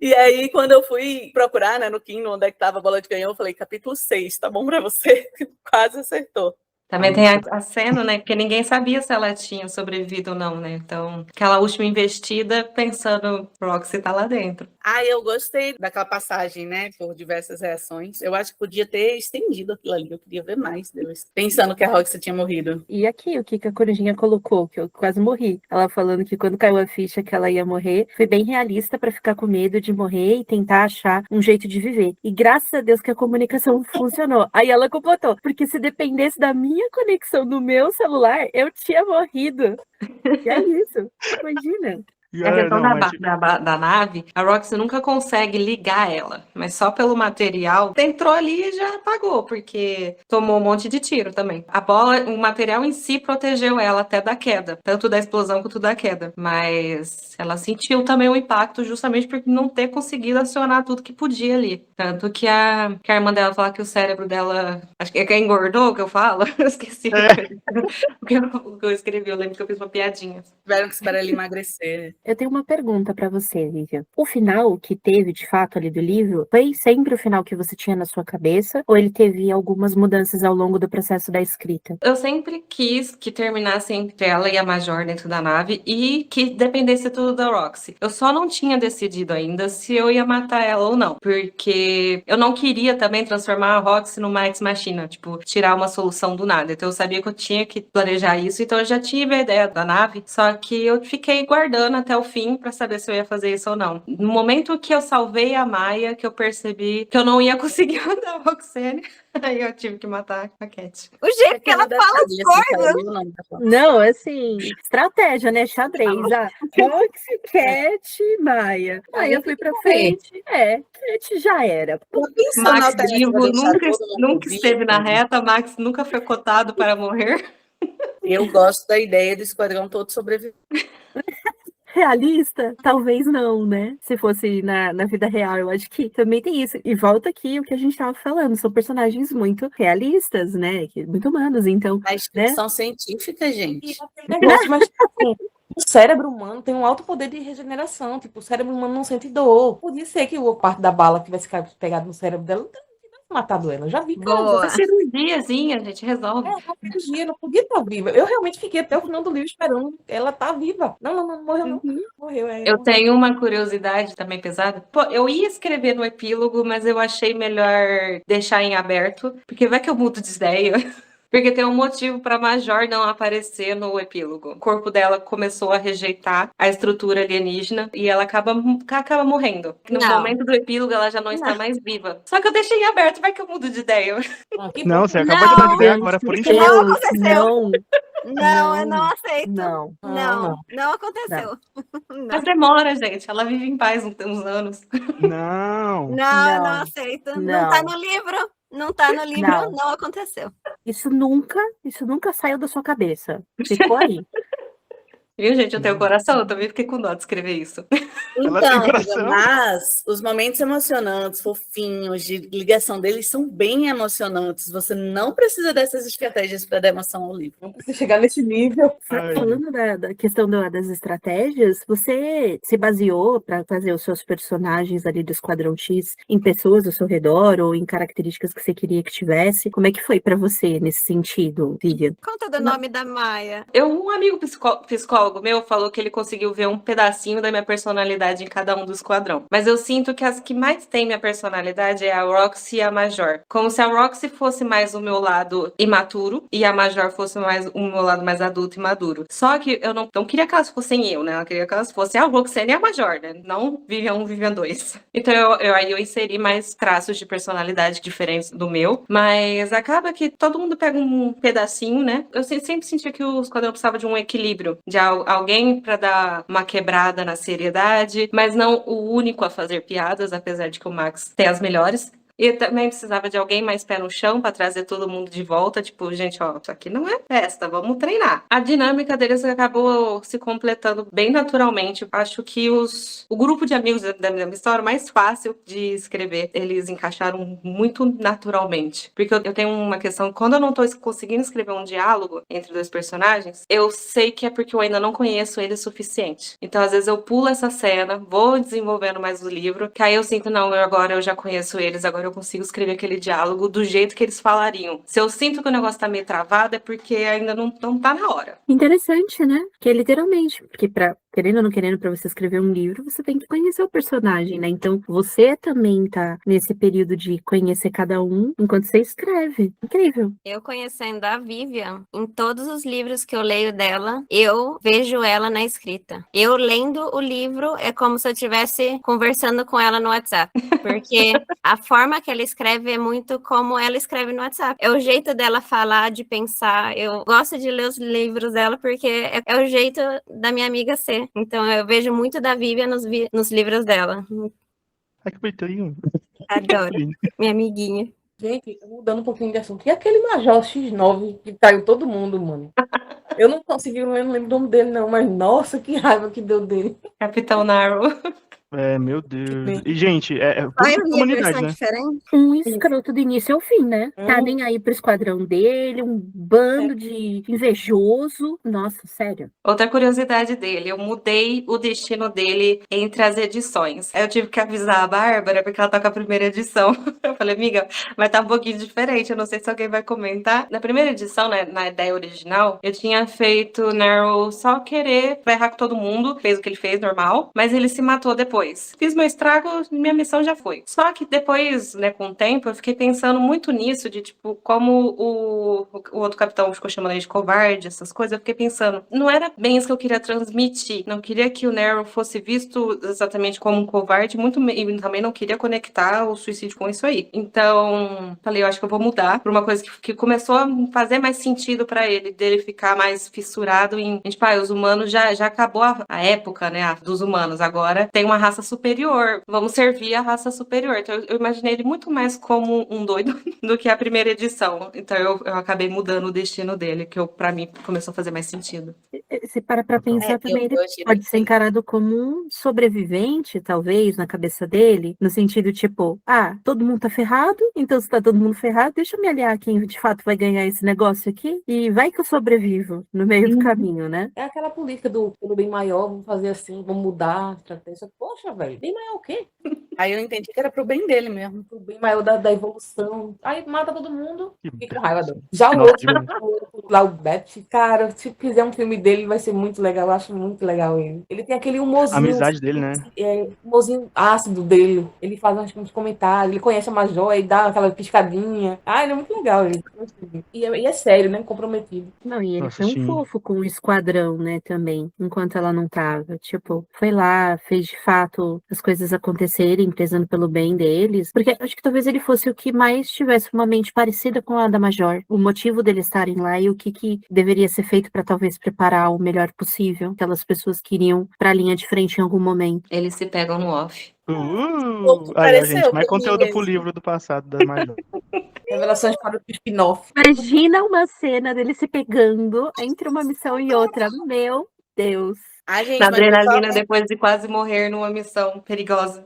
E aí, quando eu fui procurar, né, no Kindle, onde é que tava a bola de canhão, eu falei, capítulo 6, tá bom pra você? Quase acertou. Também tem a cena, né? Porque ninguém sabia se ela tinha sobrevivido ou não, né? Então, aquela última investida, pensando, Roxy tá lá dentro. Eu gostei daquela passagem, né? Por diversas reações. Eu acho que podia ter estendido aquilo ali. Eu queria ver mais deles. Pensando que a Roxy tinha morrido. E aqui, o que a Corujinha colocou, que eu quase morri. Ela falando que quando caiu a ficha que ela ia morrer, foi bem realista pra ficar com medo de morrer e tentar achar um jeito de viver. E graças a Deus que a comunicação funcionou. Aí ela completou, porque se dependesse da minha conexão no meu celular, eu tinha morrido. E é isso. Imagina. A questão da nave, a Roxy nunca consegue ligar ela, mas só pelo material, entrou ali e já apagou, porque tomou um monte de tiro também. A bola, o material em si protegeu ela até da queda, tanto da explosão quanto da queda, mas ela sentiu também o impacto justamente por não ter conseguido acionar tudo que podia ali. Tanto que a irmã dela fala que o cérebro dela, acho que é engordou, que eu falo, eu esqueci o que eu escrevi, eu lembro que eu fiz uma piadinha. Tiveram que esperar ele emagrecer. Eu tenho uma pergunta pra você, Vivian. O final que teve, de fato, ali do livro, foi sempre o final que você tinha na sua cabeça? Ou ele teve algumas mudanças ao longo do processo da escrita? Eu sempre quis que terminasse entre ela e a Major dentro da nave e que dependesse tudo da Roxy. Eu só não tinha decidido ainda se eu ia matar ela ou não, porque eu não queria também transformar a Roxy numa ex-machina, tipo, tirar uma solução do nada. Então eu sabia que eu tinha que planejar isso, então eu já tive a ideia da nave, só que eu fiquei guardando até o fim pra saber se eu ia fazer isso ou não. No momento que eu salvei a Maia, que eu percebi que eu não ia conseguir matar a Roxane, aí eu tive que matar a Cat. O jeito que ela fala as coisas. Não, assim, estratégia, né? Xadrez. Roxy, Cat, Maia. Aí eu fui pra frente. Cat já era. Max vivo nunca esteve na reta, Max nunca foi cotado para morrer. Eu gosto da ideia do esquadrão todo sobreviver. Realista? Talvez não, né? Se fosse na vida real, eu acho que também tem isso. E volta aqui o que a gente tava falando, são personagens muito realistas, né? Muito humanos, então... Mas ficção científica, gente. Negócio, mas assim, o cérebro humano tem um alto poder de regeneração. Tipo, o cérebro humano não sente dor. Podia ser que a parte da bala tivesse pegado no cérebro dela, não tivesse matado ela. Eu já vi casos. Essa cirurgiazinha, a gente resolve. Uma cirurgia, não podia estar viva. Eu realmente fiquei até o final do livro esperando ela tá viva. Não, morreu não. Morreu. Eu tenho uma curiosidade também pesada. Pô, eu ia escrever no epílogo, mas eu achei melhor deixar em aberto, porque vai que eu mudo de ideia. Porque tem um motivo para Major não aparecer no epílogo. O corpo dela começou a rejeitar a estrutura alienígena e ela acaba morrendo. No momento do epílogo, ela já não está mais viva. Só que eu deixei em aberto, vai que eu mudo de ideia. Não, você acabou de dar de ideia agora por enquanto. Não aconteceu. Não, eu não aceito. Não aconteceu. Mas demora, gente. Ela vive em paz uns anos. Não. Não aceito. Não tá no livro. Não tá no livro, não aconteceu. Isso nunca saiu da sua cabeça. Ficou aí. Viu, gente? Eu tenho coração, eu também fiquei com dó de escrever isso. Então, mas os momentos emocionantes, fofinhos, de ligação deles são bem emocionantes. Você não precisa dessas estratégias para dar emoção ao livro. Não precisa chegar nesse nível. Falando da questão das estratégias, você se baseou para fazer os seus personagens ali do Esquadrão X em pessoas ao seu redor ou em características que você queria que tivesse? Como é que foi para você nesse sentido, Vivian? Conta do nome da Maia. Um amigo psicólogo psicólogo meu falou que ele conseguiu ver um pedacinho da minha personalidade em cada um do esquadrão. Mas eu sinto que as que mais têm minha personalidade é a Roxy e a Major. Como se a Roxy fosse mais o meu lado imaturo e a Major fosse mais o meu lado mais adulto e maduro. Só que eu não queria que elas fossem eu, né? Eu queria que elas fossem a Roxane e a Major, né? Não Vivian 1, Vivian 2. Então aí eu inseri mais traços de personalidade diferentes do meu, mas acaba que todo mundo pega um pedacinho, né? Eu sempre senti que o Esquadrão precisava de um equilíbrio, de alguém pra dar uma quebrada na seriedade, mas não o único a fazer piadas, apesar de que o Max tem as melhores. E também precisava de alguém mais pé no chão pra trazer todo mundo de volta. Tipo, gente, ó, isso aqui não é festa, vamos treinar. A dinâmica deles acabou se completando bem naturalmente. Acho que o grupo de amigos da minha história mais fácil de escrever, eles encaixaram muito naturalmente. Porque eu tenho uma questão, quando eu não tô conseguindo escrever um diálogo entre dois personagens, eu sei que é porque eu ainda não conheço eles o suficiente. Então, às vezes eu pulo essa cena, vou desenvolvendo mais o livro, que aí eu sinto, não, agora eu já conheço eles, agora eu consigo escrever aquele diálogo do jeito que eles falariam. Se eu sinto que o negócio tá meio travado, é porque ainda não tá na hora. Interessante, né? Que é literalmente, porque querendo ou não querendo, pra você escrever um livro, você tem que conhecer o personagem, né? Então, você também tá nesse período de conhecer cada um enquanto você escreve. Incrível. Eu conhecendo a Vivian, em todos os livros que eu leio dela, eu vejo ela na escrita. Eu lendo o livro é como se eu estivesse conversando com ela no WhatsApp. Porque a forma que ela escreve é muito como ela escreve no WhatsApp. É o jeito dela falar, de pensar. Eu gosto de ler os livros dela porque é o jeito da minha amiga ser. Então eu vejo muito da Vivian nos livros dela. Ai, que bonitinho. Adoro. Minha amiguinha. Gente, mudando um pouquinho de assunto. E aquele Major X9 que traiu todo mundo, mano? Eu não lembro o nome dele, não, mas nossa, que raiva que deu dele. Capitão Narrow. É, meu Deus. E, gente, Ai, pura eu li a comunidade, versão né? diferente. Um escroto do início ao fim, né? Tá nem aí pro esquadrão dele, um bando de invejoso. Nossa, sério. Outra curiosidade dele, eu mudei o destino dele entre as edições. Aí eu tive que avisar a Bárbara, porque ela tá com a primeira edição. Eu falei, amiga, vai estar um pouquinho diferente, eu não sei se alguém vai comentar. Na primeira edição, né, na ideia original, eu tinha feito Narrow só querer ferrar com todo mundo, fez o que ele fez, normal, mas ele se matou depois. Fiz meu estrago, minha missão já foi. Só que depois, né, com o tempo, eu fiquei pensando muito nisso, de tipo, como o outro capitão ficou chamando ele de covarde, essas coisas, eu fiquei pensando, não era bem isso que eu queria transmitir. Não queria que o Narrow fosse visto exatamente como um covarde, e também não queria conectar o suicídio com isso aí. Então, falei, eu acho que eu vou mudar pra uma coisa que começou a fazer mais sentido pra ele, dele ficar mais fissurado em, tipo, os humanos já acabou a época, né, dos humanos. Agora tem uma raça superior, vamos servir a raça superior. Então, eu imaginei ele muito mais como um doido do que a primeira edição. Então, eu acabei mudando o destino dele, que pra mim começou a fazer mais sentido. Se para pra pensar também, ele pode ser encarado como um sobrevivente, talvez, na cabeça dele, no sentido tipo, todo mundo tá ferrado, então se tá todo mundo ferrado, deixa eu me aliar quem de fato vai ganhar esse negócio aqui, e vai que eu sobrevivo no meio do caminho, né? É aquela política pelo bem maior, vamos fazer assim, vamos mudar a estratégia. Poxa, velho, bem maior o quê? Aí eu entendi que era pro bem dele mesmo. O bem maior da evolução. Aí mata todo mundo Que e com raiva dele. Já o Nossa, outro, lá o Beth, cara, se fizer um filme dele, vai ser muito legal. Eu acho muito legal ele. Ele tem aquele humorzinho. A amizade dele, né? Humorzinho ácido dele. Ele faz uns comentários, ele conhece a Major e dá aquela piscadinha. Ele é muito legal ele. E é sério, né? Comprometido. Não, e ele Nossa, foi um sim. fofo com o esquadrão, né, também, enquanto ela não tava. Tipo, foi lá, fez de fato as coisas acontecerem, prezando pelo bem deles. Porque acho que talvez ele fosse o que mais tivesse uma mente parecida com a da Major. O motivo deles estarem lá e o que deveria ser feito para talvez preparar o melhor possível. Aquelas pessoas que iriam pra linha de frente em algum momento. Eles se pegam no off. Aí, ó, gente, mais pra mim conteúdo pro mesmo. livro do passado da Major. Revelações para o spin-off. Imagina uma cena dele se pegando entre uma missão e outra. Meu Deus. Gente, Na mas por adrenalina, falar- depois de quase morrer numa missão perigosa.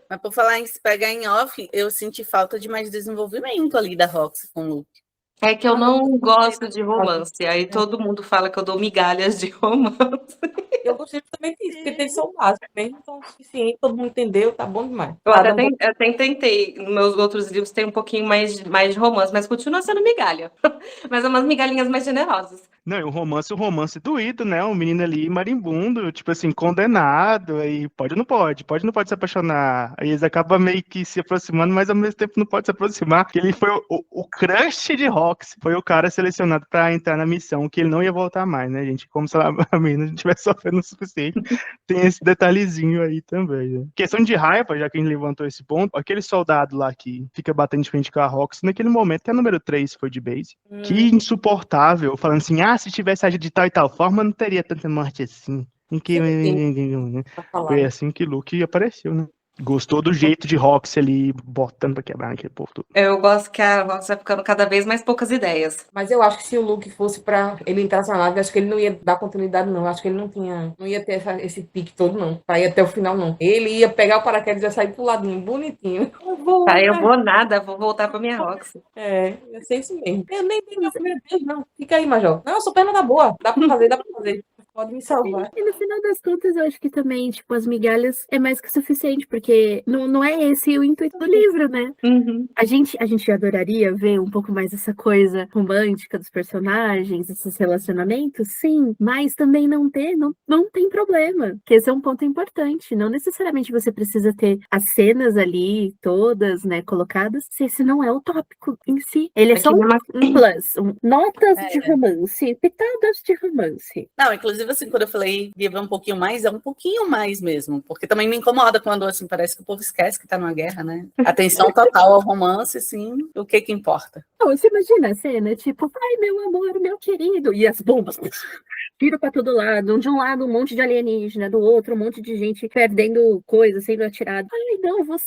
mas por falar em se pegar em off, eu senti falta de mais desenvolvimento ali da Roxy com o Luke. É que eu não gosto de romance. Aí todo mundo fala que eu dou migalhas de romance. Eu gostei também disso, porque tem só o básico, mesmo então o suficiente, todo mundo entendeu, tá bom demais. Eu até tentei. Nos meus outros livros tem um pouquinho mais de romance, mas continua sendo migalha. Mas é umas migalhinhas mais generosas. Não, e o romance doído, né? Um menino ali marimbundo, tipo assim, condenado, aí pode ou não pode, pode ou não pode se apaixonar. Aí eles acabam meio que se aproximando, mas ao mesmo tempo não pode se aproximar, porque ele foi o crush de Rox, foi o cara selecionado pra entrar na missão, que ele não ia voltar mais, né, gente? Como se a menina não tivesse sofrendo o suficiente. Tem esse detalhezinho aí também, né? Questão de raiva, já que a gente levantou esse ponto, aquele soldado lá que fica batendo de frente com a Rox, naquele momento, que é a número 3 foi de base, que insuportável, falando assim, se tivesse agido de tal e tal forma, não teria tanta morte assim. Em que... Sim, pra Foi falar. assim que Luke apareceu, né? Gostou do jeito de Rox ali, botando pra quebrar naquele povo todo. Eu gosto que a Rox vai ficando cada vez mais poucas ideias. Mas eu acho que se o Luke fosse pra ele entrar na nave, acho que ele não ia dar continuidade, não. Acho que ele não ia ter esse pique todo, não. Pra ir até o final, não. Ele ia pegar o paraquedas e ia sair pro ladinho, bonitinho. Eu vou, Tá, eu vou nada, vou voltar pra minha Rox. ia ser isso mesmo. Eu nem tenho meu primeiro beijo, não. Fica aí, Major. Não, sua perna tá boa. Dá pra fazer, dá pra fazer. Pode me salvar. E no final das contas, eu acho que também, tipo, as migalhas é mais que suficiente, porque não é esse o intuito do livro, né? Uhum. A gente adoraria ver um pouco mais essa coisa romântica dos personagens, esses relacionamentos, sim, mas também não tem problema, que esse é um ponto importante. Não necessariamente você precisa ter as cenas ali todas, né, colocadas, se esse não é o tópico em si. Ele é É só que um nem uma- plus, notas de É. romance, pitadas de romance. Não, inclusive, assim, quando eu falei de ver um pouquinho mais, é um pouquinho mais mesmo. Porque também me incomoda quando, assim, parece que o povo esquece que tá numa guerra, né? Atenção total ao romance, sim, o que que importa. Não, você imagina a cena, tipo, ai, meu amor, meu querido, e as bombas tiram pra todo lado, de um lado um monte de alienígena, do outro um monte de gente perdendo coisa, sendo atirado. Ai, não, vamos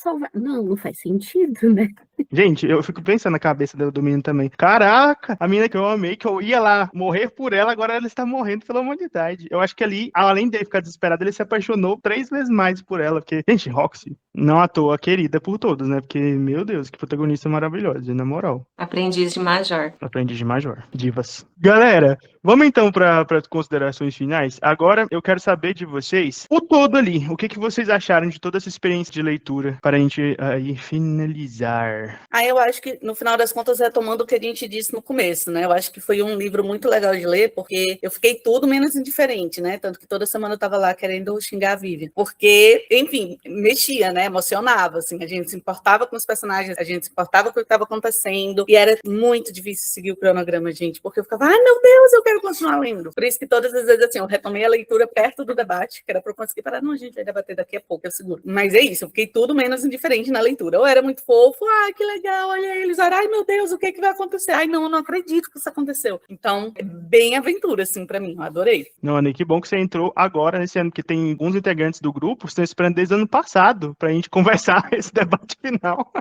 salvar. Não faz sentido, né? Gente, eu fico pensando na cabeça do menino também. Caraca, a menina que eu amei, que eu ia lá morrer por ela, agora ela está morrendo pela humanidade. Eu acho que ali, além dele ficar desesperado, ele se apaixonou 3 vezes mais por ela. Porque, gente, Roxy, não à toa querida por todos, né? Porque, meu Deus, que protagonista maravilhosa, na moral. Aprendiz de Major. Aprendiz de Major. Divas. Galera, vamos então para as considerações finais. Agora eu quero saber de vocês o todo ali. O que, que vocês acharam de toda essa experiência de leitura para a gente aí finalizar? Aí eu acho que, no final das contas, retomando o que a gente disse no começo, né? Eu acho que foi um livro muito legal de ler, porque eu fiquei tudo menos indiferente, né? Tanto que toda semana eu tava lá querendo xingar a Vivian. Porque, enfim, mexia, né? Emocionava, assim. A gente se importava com os personagens, a gente se importava com o que estava acontecendo. E era muito difícil seguir o cronograma, gente, porque eu ficava, ai, meu Deus, eu quero continuar lendo. Por isso que todas as vezes, assim, eu retomei a leitura perto do debate, que era pra eu conseguir parar. Não, a gente vai debater daqui a pouco, eu seguro. Mas é isso, eu fiquei tudo menos indiferente na leitura. Ou era muito fofo, ai, que legal, olha eles, ai, meu Deus, o que é que vai acontecer? Ai, não, eu não acredito que isso aconteceu. Então, é bem aventura, assim, pra mim, eu adorei. Não, Anny, que bom que você entrou agora nesse ano, que tem alguns integrantes do grupo que estão esperando desde o ano passado pra gente conversar esse debate final.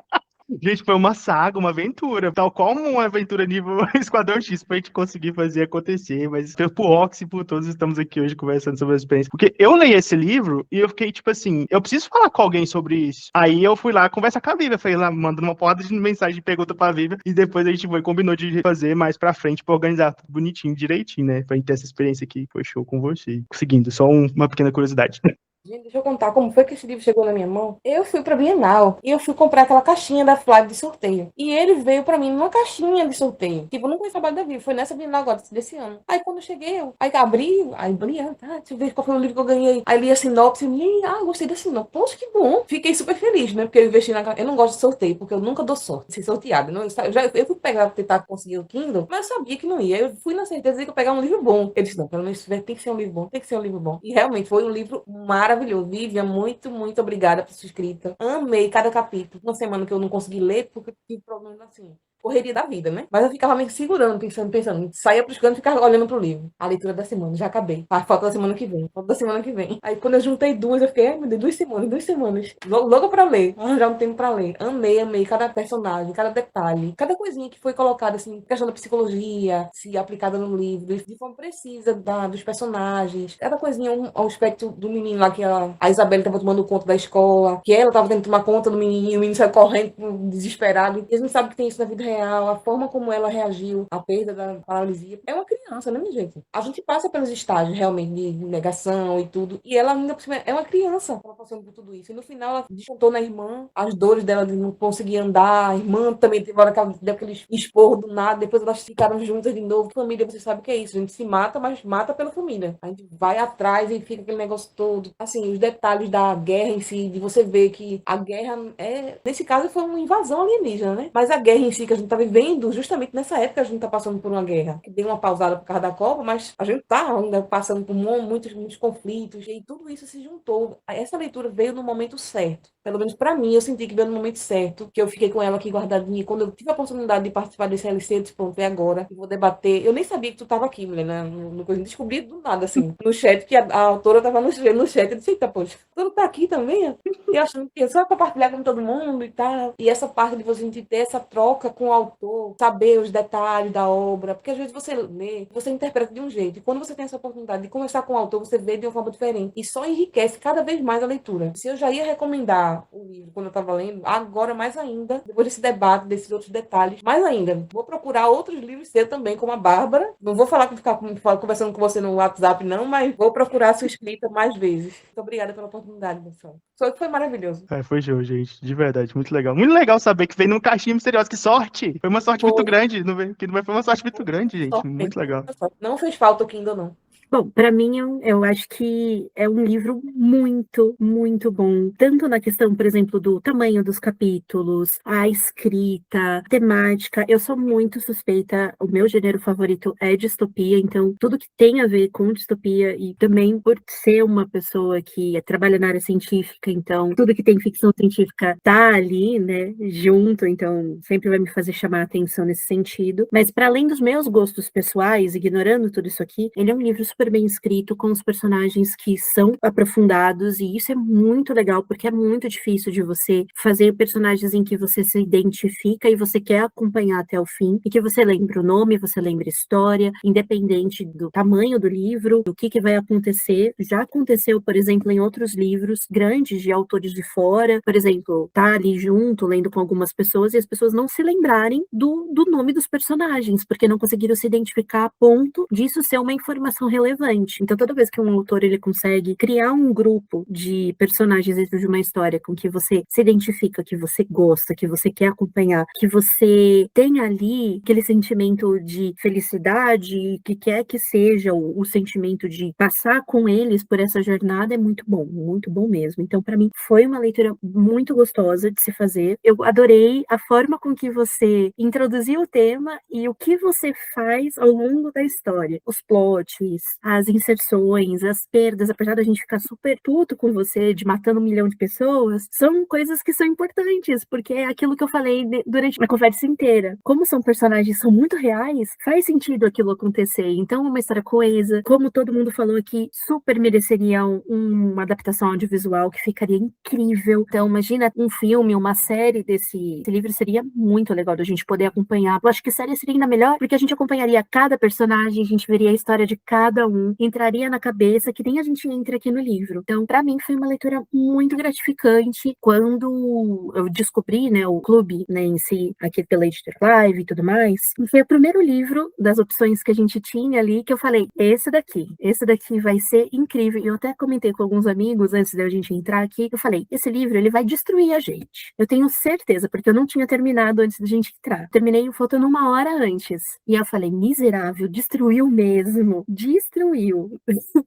Gente, foi uma saga, uma aventura, tal qual uma aventura nível Esquadrão X pra gente conseguir fazer acontecer, mas por Rox e por todos estamos aqui hoje conversando sobre a experiência. Porque eu leio esse livro e eu fiquei tipo assim, eu preciso falar com alguém sobre isso. Aí eu fui lá conversar com a Vivian, falei lá, mandando uma porrada de mensagem de pergunta pra Vivian e depois a gente foi, combinou de fazer mais pra frente pra organizar tudo bonitinho, direitinho, né? Pra gente ter essa experiência aqui, foi show com você. Seguindo, só uma pequena curiosidade. Gente, deixa eu contar como foi que esse livro chegou na minha mão. Eu fui pra Bienal e eu fui comprar aquela caixinha da Flávia de sorteio. E ele veio pra mim numa caixinha de sorteio. Tipo, eu não conheço a trabalho da Vivi, foi nessa Bienal agora, desse ano. Aí quando eu cheguei, aí abri, deixa eu ver qual foi o livro que eu ganhei. Aí li a sinopse, gostei da sinopse. Poxa, que bom. Fiquei super feliz, né? Porque eu investi eu não gosto de sorteio, porque eu nunca dou sorte de ser sorteado. Não, eu fui pegar, tentar conseguir o Kindle, mas eu sabia que não ia. Eu fui na certeza de que eu pegar um livro bom. Eu disse, não, pelo menos tem que ser um livro bom, tem que ser um livro bom. E realmente foi um livro maravilhoso. Vivian, muito, muito obrigada por sua escrita. Amei cada capítulo. Uma semana que eu não consegui ler, porque tive problemas assim. Correria da vida, né? Mas eu ficava me segurando, pensando. Saía pros cantos e ficava olhando pro livro. A leitura da semana, já acabei. Falta da semana que vem. Falta da semana que vem. Aí quando eu juntei duas, eu fiquei, ai meu Deus, 2 semanas. Logo pra ler. Já um tempo pra ler. Amei cada personagem, cada detalhe. Cada coisinha que foi colocada, assim, questão da psicologia, se aplicada no livro, de forma precisa dos personagens. Cada coisinha, ao aspecto do menino lá, que a Isabelle tava tomando conta da escola, que ela tava tentando tomar conta do menino, e o menino saiu correndo, desesperado. E eles não sabem que tem isso na vida real, a forma como ela reagiu à perda da paralisia. É uma criança, né, minha gente? A gente passa pelos estágios realmente de negação e tudo, e ela ainda por cima é uma criança, ela passando por tudo isso. E no final ela descontou na irmã as dores dela de não conseguir andar, a irmã também teve hora que ela deu aquele esporro do nada, depois elas ficaram juntas de novo. Família, você sabe o que é isso, a gente se mata, mas mata pela família. A gente vai atrás e fica aquele negócio todo. Assim, os detalhes da guerra em si, de você ver que a guerra nesse caso foi uma invasão alienígena, né? Mas a guerra em si que a gente tá vivendo, justamente nessa época a gente tá passando por uma guerra. Que deu uma pausada por causa da Copa, mas a gente tá ainda passando por muitos conflitos e tudo isso se juntou. Essa leitura veio no momento certo. Pelo menos para mim, eu senti que veio no momento certo, que eu fiquei com ela aqui guardadinha. Quando eu tive a oportunidade de participar desse LC, eu disse, pronto, é agora. Eu vou debater. Eu nem sabia que tu tava aqui, mulher, né? No coisa. Descobri do nada, assim, no chat, que a autora tava no chat. Eu disse, eita, poxa, tu tá aqui também? E eu achando que só compartilhar com todo mundo e tal. E essa parte de você ter essa troca com o autor, saber os detalhes da obra, porque às vezes você lê, você interpreta de um jeito. E quando você tem essa oportunidade de conversar com o autor, você vê de uma forma diferente. E só enriquece cada vez mais a leitura. Se eu já ia recomendar o livro quando eu estava lendo, agora mais ainda, depois desse debate, desses outros detalhes, mais ainda. Vou procurar outros livros seus também, como a Bárbara. Não vou ficar conversando com você no WhatsApp, não, mas vou procurar a sua escrita mais vezes. Muito obrigada pela oportunidade, pessoal. Foi maravilhoso. Foi show, gente. De verdade, muito legal. Muito legal saber que veio num caixinha misteriosa. Que sorte! Foi uma sorte muito grande. Que não foi uma sorte muito grande, gente. Muito legal. Não fez falta o Kindle, não. Bom, para mim, eu acho que é um livro muito, muito bom. Tanto na questão, por exemplo, do tamanho dos capítulos, a escrita, temática. Eu sou muito suspeita. O meu gênero favorito é distopia, então tudo que tem a ver com distopia, e também por ser uma pessoa que trabalha na área científica, então tudo que tem ficção científica tá ali, né, junto, então sempre vai me fazer chamar a atenção nesse sentido. Mas para além dos meus gostos pessoais, ignorando tudo isso aqui, ele é um livro super bem escrito, com os personagens que são aprofundados, e isso é muito legal, porque é muito difícil de você fazer personagens em que você se identifica e você quer acompanhar até o fim, e que você lembra o nome, você lembra a história, independente do tamanho do livro, do que vai acontecer. Já aconteceu, por exemplo, em outros livros grandes de autores de fora, por exemplo, tá ali junto, lendo com algumas pessoas, e as pessoas não se lembrarem do nome dos personagens, porque não conseguiram se identificar a ponto disso ser uma informação relevante. Então, toda vez que um autor ele consegue criar um grupo de personagens dentro de uma história com que você se identifica, que você gosta, que você quer acompanhar, que você tem ali aquele sentimento de felicidade, que quer que seja o sentimento de passar com eles por essa jornada, é muito bom mesmo. Então, para mim, foi uma leitura muito gostosa de se fazer. Eu adorei a forma com que você introduziu o tema e o que você faz ao longo da história. Os plots, as inserções, as perdas, apesar da gente ficar super puto com você de matando 1 milhão de pessoas, são coisas que são importantes, porque é aquilo que eu falei durante a conversa inteira. Como são personagens que são muito reais, faz sentido aquilo acontecer. Então, uma história coesa, como todo mundo falou aqui, super mereceria uma adaptação audiovisual que ficaria incrível. Então, imagina um filme, uma série desse livro, seria muito legal da gente poder acompanhar. Eu acho que série seria ainda melhor, porque a gente acompanharia cada personagem, a gente veria a história de cada um, entraria na cabeça que nem a gente entra aqui no livro. Então, para mim, foi uma leitura muito gratificante. Quando eu descobri, né, o clube, né, em si, aqui pela Editora Live e tudo mais, foi o primeiro livro das opções que a gente tinha ali que eu falei, esse daqui vai ser incrível. E eu até comentei com alguns amigos antes da gente entrar aqui, eu falei, esse livro, ele vai destruir a gente. Eu tenho certeza, porque eu não tinha terminado antes da gente entrar. Terminei faltando 1 hora antes. E eu falei, miserável, destruiu mesmo. Destruiu.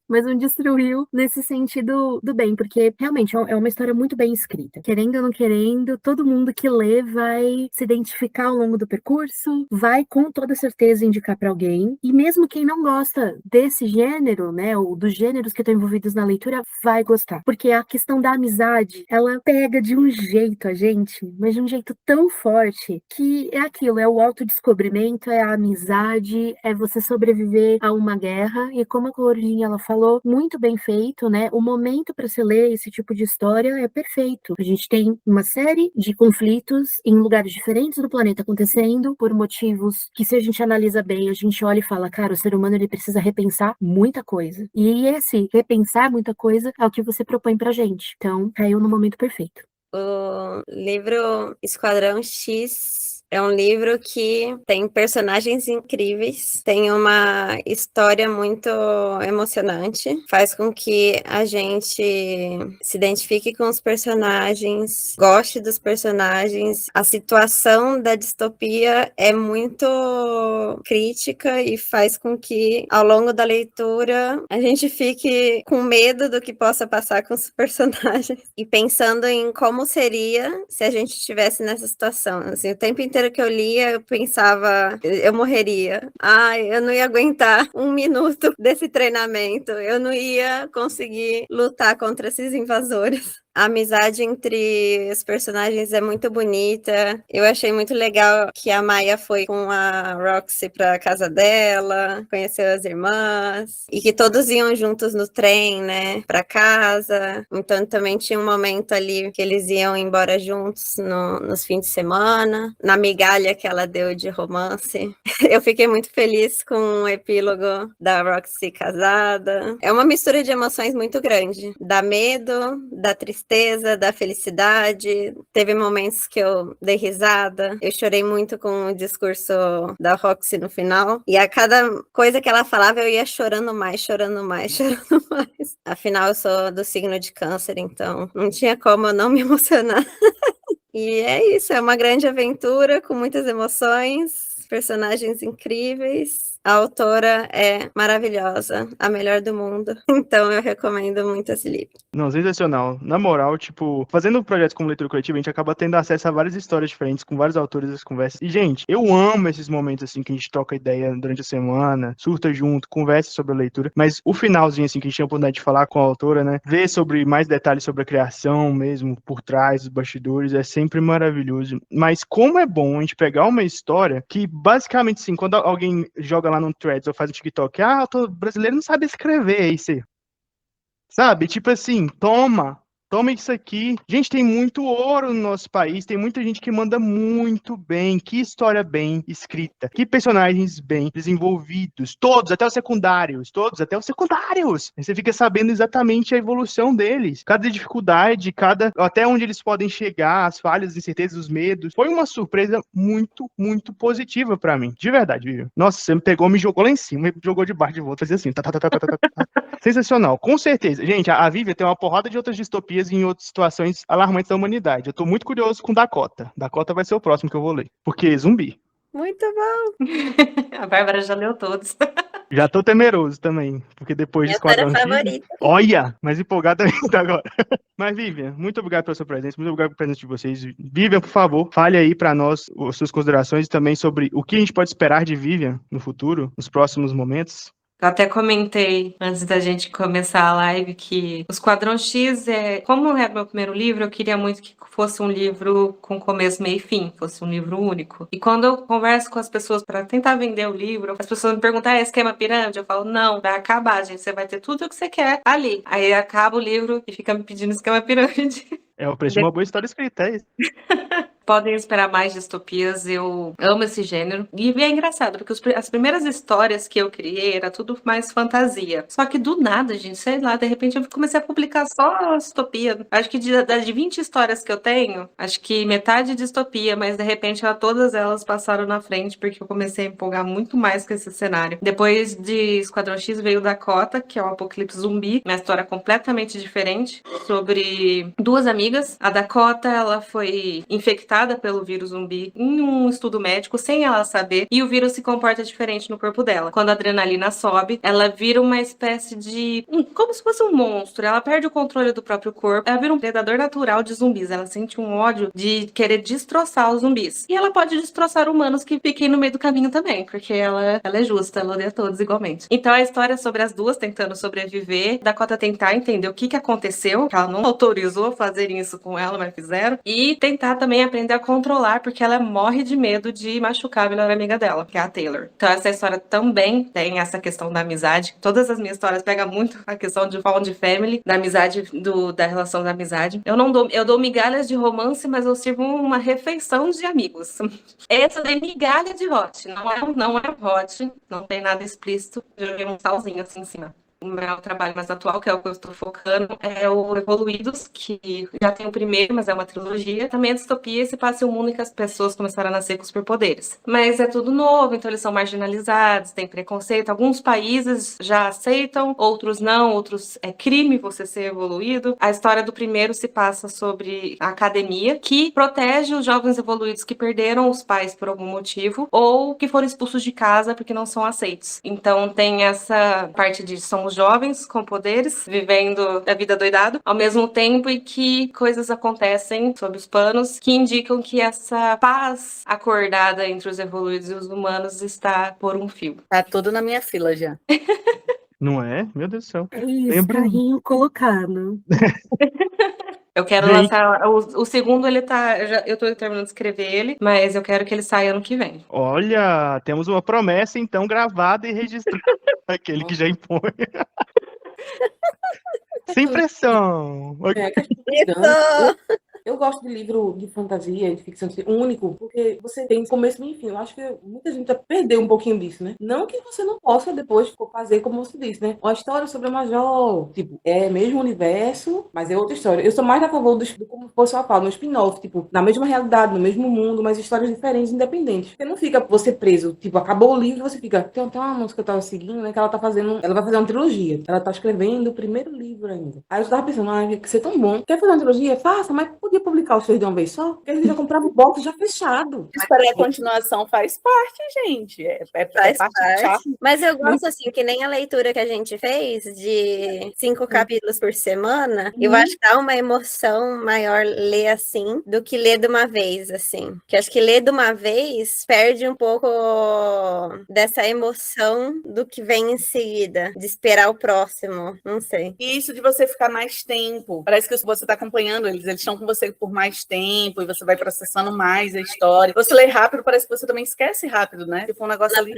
Mas não destruiu nesse sentido do bem, porque realmente é uma história muito bem escrita. Querendo ou não querendo, todo mundo que lê vai se identificar ao longo do percurso, vai com toda certeza indicar para alguém, e mesmo quem não gosta desse gênero, né, ou dos gêneros que estão envolvidos na leitura, vai gostar. Porque a questão da amizade, ela pega de um jeito a gente, mas de um jeito tão forte, que é aquilo, é o autodescobrimento, é a amizade, é você sobreviver a uma guerra, e como a Clorinha ela falou, muito bem feito, né? O momento para se ler esse tipo de história é perfeito. A gente tem uma série de conflitos em lugares diferentes do planeta acontecendo por motivos que, se a gente analisa bem, a gente olha e fala, cara, o ser humano ele precisa repensar muita coisa. E esse repensar muita coisa é o que você propõe pra gente. Então, caiu no momento perfeito. O livro Esquadrão X É um livro que tem personagens incríveis, tem uma história muito emocionante, faz com que a gente se identifique com os personagens, goste dos personagens. A situação da distopia é muito crítica e faz com que, ao longo da leitura, a gente fique com medo do que possa passar com os personagens e pensando em como seria se a gente estivesse nessa situação. Assim, o tempo inteiro que eu lia, eu pensava, eu morreria. Ai, eu não ia aguentar 1 minuto desse treinamento. Eu não ia conseguir lutar contra esses invasores. A amizade entre os personagens é muito bonita. Eu achei muito legal que a Maya foi com a Roxy para casa dela, conheceu as irmãs, e que todos iam juntos no trem, né, para casa. Então também tinha um momento ali que eles iam embora juntos nos fins de semana, na migalha que ela deu de romance. Eu fiquei muito feliz com o epílogo da Roxy casada. É uma mistura de emoções muito grande. Dá medo, dá tristeza, da felicidade. Teve momentos que eu dei risada. Eu chorei muito com o discurso da Roxy no final. E a cada coisa que ela falava, eu ia chorando mais, chorando mais, chorando mais. Afinal, eu sou do signo de Câncer, então não tinha como eu não me emocionar. E é isso, é uma grande aventura com muitas emoções, personagens incríveis. A autora é maravilhosa, a melhor do mundo. Então eu recomendo muito esse livro. Não, sensacional. Na moral, tipo, fazendo projetos como leitura coletiva, a gente acaba tendo acesso a várias histórias diferentes, com vários autores das conversas. E, gente, eu amo esses momentos, assim, que a gente troca ideia durante a semana, surta junto, conversa sobre a leitura. Mas o finalzinho, assim, que a gente tinha a oportunidade de falar com a autora, né, ver sobre mais detalhes sobre a criação mesmo, por trás dos bastidores, é sempre maravilhoso. Mas como é bom a gente pegar uma história que, basicamente, assim, quando alguém joga lá no Threads ou faz um TikTok, o autor brasileiro não sabe escrever, aí você... Sabe? Tipo assim, toma isso aqui. Gente, tem muito ouro no nosso país, tem muita gente que manda muito bem, que história bem escrita, que personagens bem desenvolvidos, todos, até os secundários, todos, até os secundários. Aí você fica sabendo exatamente a evolução deles, cada dificuldade, até onde eles podem chegar, as falhas, as incertezas, os medos. Foi uma surpresa muito, muito positiva pra mim, de verdade, Vivian. Nossa, você me pegou, me jogou lá em cima, me jogou de baixo de volta, fazia assim, sensacional, com certeza. Gente, a Vivian tem uma porrada de outras distopias em outras situações alarmantes da humanidade. Eu tô muito curioso com Dakota. Dakota vai ser o próximo que eu vou ler. Porque zumbi. Muito bom! A Bárbara já leu todos. Já tô temeroso também, porque depois de Minha história Esquadrão X... favorita. Olha, mais empolgado ainda agora. Mas, Vivian, muito obrigado pela sua presença, muito obrigado pela presença de vocês. Vivian, por favor, fale aí pra nós as suas considerações e também sobre o que a gente pode esperar de Vivian no futuro, nos próximos momentos. Eu até comentei antes da gente começar a live que o Esquadrão X como é meu primeiro livro, eu queria muito que fosse um livro com começo, meio e fim, fosse um livro único. E quando eu converso com as pessoas para tentar vender o livro, as pessoas me perguntam, esquema pirâmide? Eu falo, não, vai acabar, gente, você vai ter tudo o que você quer ali. Aí acaba o livro e fica me pedindo esquema pirâmide. É o preço de uma boa história escrita, é isso. Podem esperar mais distopias, eu amo esse gênero. E é engraçado, porque as primeiras histórias que eu criei era tudo mais fantasia. Só que do nada, gente, sei lá, de repente eu comecei a publicar só distopia. Acho que de 20 histórias que eu tenho, acho que metade é distopia, mas de repente todas elas passaram na frente, porque eu comecei a empolgar muito mais com esse cenário. Depois de Esquadrão X veio Dakota, que é um apocalipse zumbi, uma história completamente diferente, sobre duas amigas. A Dakota, ela foi infectada pelo vírus zumbi em um estudo médico sem ela saber, e o vírus se comporta diferente no corpo dela. Quando a adrenalina sobe, ela vira uma espécie de como se fosse um monstro. Ela perde o controle do próprio corpo, ela vira um predador natural de zumbis. Ela sente um ódio de querer destroçar os zumbis, e ela pode destroçar humanos que fiquem no meio do caminho também, porque ela é justa, ela odeia todos igualmente. Então a história é sobre as duas tentando sobreviver, Dakota tentar entender o que aconteceu, que ela não autorizou fazerem isso com ela, mas fizeram, e tentar também aprender a controlar, porque ela morre de medo de machucar a melhor amiga dela, que é a Taylor. Então essa história também tem essa questão da amizade. Todas as minhas histórias pegam muito a questão de found family, da amizade, da relação da amizade. Eu dou migalhas de romance, mas eu sirvo uma refeição de amigos. Essa é migalha de hot, não é hot, não tem nada explícito. Joguei um salzinho assim em cima. o meu trabalho mais atual, que é o que eu estou focando, é o Evoluídos, que já tem o primeiro, mas é uma trilogia. Também é distopia e se passa em um mundo em que as pessoas começaram a nascer com superpoderes. Mas é tudo novo, então eles são marginalizados, tem preconceito. Alguns países já aceitam, outros não, outros é crime você ser evoluído. A história do primeiro se passa sobre a academia, que protege os jovens evoluídos que perderam os pais por algum motivo, ou que foram expulsos de casa porque não são aceitos. Então tem essa parte de somos jovens com poderes, vivendo a vida doidado, ao mesmo tempo em que coisas acontecem sob os panos que indicam que essa paz acordada entre os evoluídos e os humanos está por um fio. Tá tudo na minha fila já. Não é? Meu Deus do céu. É isso, Lembro. carrinho colocado. Eu quero Gente. lançar o segundo, ele tá. Eu tô terminando de escrever ele, mas eu quero que ele saia ano que vem. Olha, temos uma promessa, então, gravada e registrada. Aquele que já impõe. Sem pressão. É, que eu gosto de livro de fantasia, de ficção único, porque você tem começo, meio e fim. Eu acho que muita gente perdeu um pouquinho disso, né? Não que você não possa depois fazer como você disse, né? Uma história sobre a Major, tipo, é mesmo universo, mas é outra história. Eu sou mais a favor do como o pessoal fala, no spin-off, tipo, na mesma realidade, no mesmo mundo, mas histórias diferentes, independentes. Porque não fica você preso, tipo, acabou o livro e você fica. Tem uma música que eu tava seguindo, né? Que ela tá fazendo. Ela vai fazer uma trilogia. Ela tá escrevendo o primeiro livro ainda. Aí eu tava pensando, que ser tão bom. Quer fazer uma trilogia? Faça, mas podia publicar os três de uma vez só? Porque a gente já comprava o box já fechado. Esperar a continuação faz parte, gente. Faz parte parte. chata. Mas eu gosto, assim, que nem a leitura que a gente fez de 5 capítulos por semana, eu acho que dá uma emoção maior ler assim do que ler de uma vez, assim. Que acho que ler de uma vez perde um pouco dessa emoção do que vem em seguida, de esperar o próximo, não sei. E isso de você ficar mais tempo. Parece que você está acompanhando eles estão com você por mais tempo e você vai processando mais a história. Você lê rápido, parece que você também esquece rápido, né? Se for um negócio ali.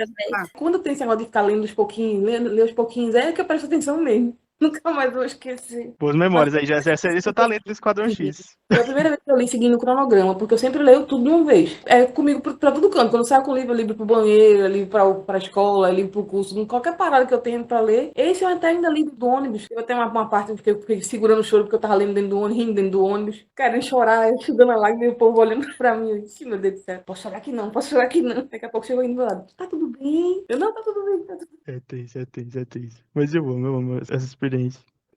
Quando tem esse negócio de ficar lendo os pouquinhos, ler os pouquinhos, é que eu presto atenção mesmo. Nunca mais vou esquecer. Boas memórias aí, já seria seu talento do Esquadrão X. Foi a primeira vez que eu li seguindo o cronograma, porque eu sempre leio tudo de uma vez. É comigo pra todo canto. Quando eu saio com o livro, eu livro pro banheiro, eu livro pra escola, eu livro pro curso, em qualquer parada que eu tenho pra ler. Esse eu até ainda li do ônibus. Eu tenho uma parte que eu fiquei segurando o choro porque eu tava lendo dentro do ônibus, rindo dentro do ônibus, querendo chorar, eu chegando a lágrima e o povo olhando pra mim. Eu disse, meu Deus do céu, posso chorar aqui não, posso chorar aqui não. Daqui a pouco chegou aí do meu lado. Tá tudo bem? Eu não, tá tudo bem, tá tudo bem. É tenso. Mas eu amo essa experiência.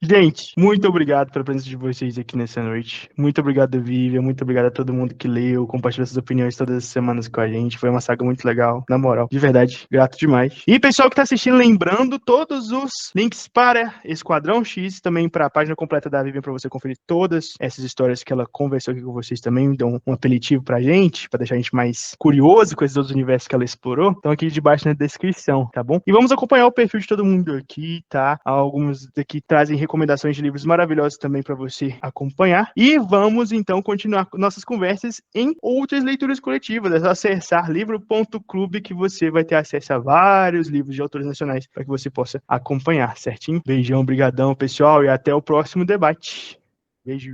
Gente, muito obrigado pela presença de vocês aqui nessa noite. Muito obrigado, Vivian. Muito obrigado a todo mundo que leu, compartilhou suas opiniões todas as semanas com a gente. Foi uma saga muito legal, na moral. De verdade, grato demais. E pessoal que tá assistindo, lembrando, todos os links para Esquadrão X, também para a página completa da Vivian, para você conferir todas essas histórias que ela conversou aqui com vocês também. Dão um apelativo pra gente, para deixar a gente mais curioso com esses outros universos que ela explorou. Então aqui debaixo na descrição, tá bom? E vamos acompanhar o perfil de todo mundo aqui, tá? Alguns daqui trazem recomendações de livros maravilhosos também para você acompanhar. E vamos, então, continuar nossas conversas em outras leituras coletivas. É só acessar livro.clube que você vai ter acesso a vários livros de autores nacionais para que você possa acompanhar, certinho? Beijão, brigadão, pessoal, e até o próximo debate. Beijo.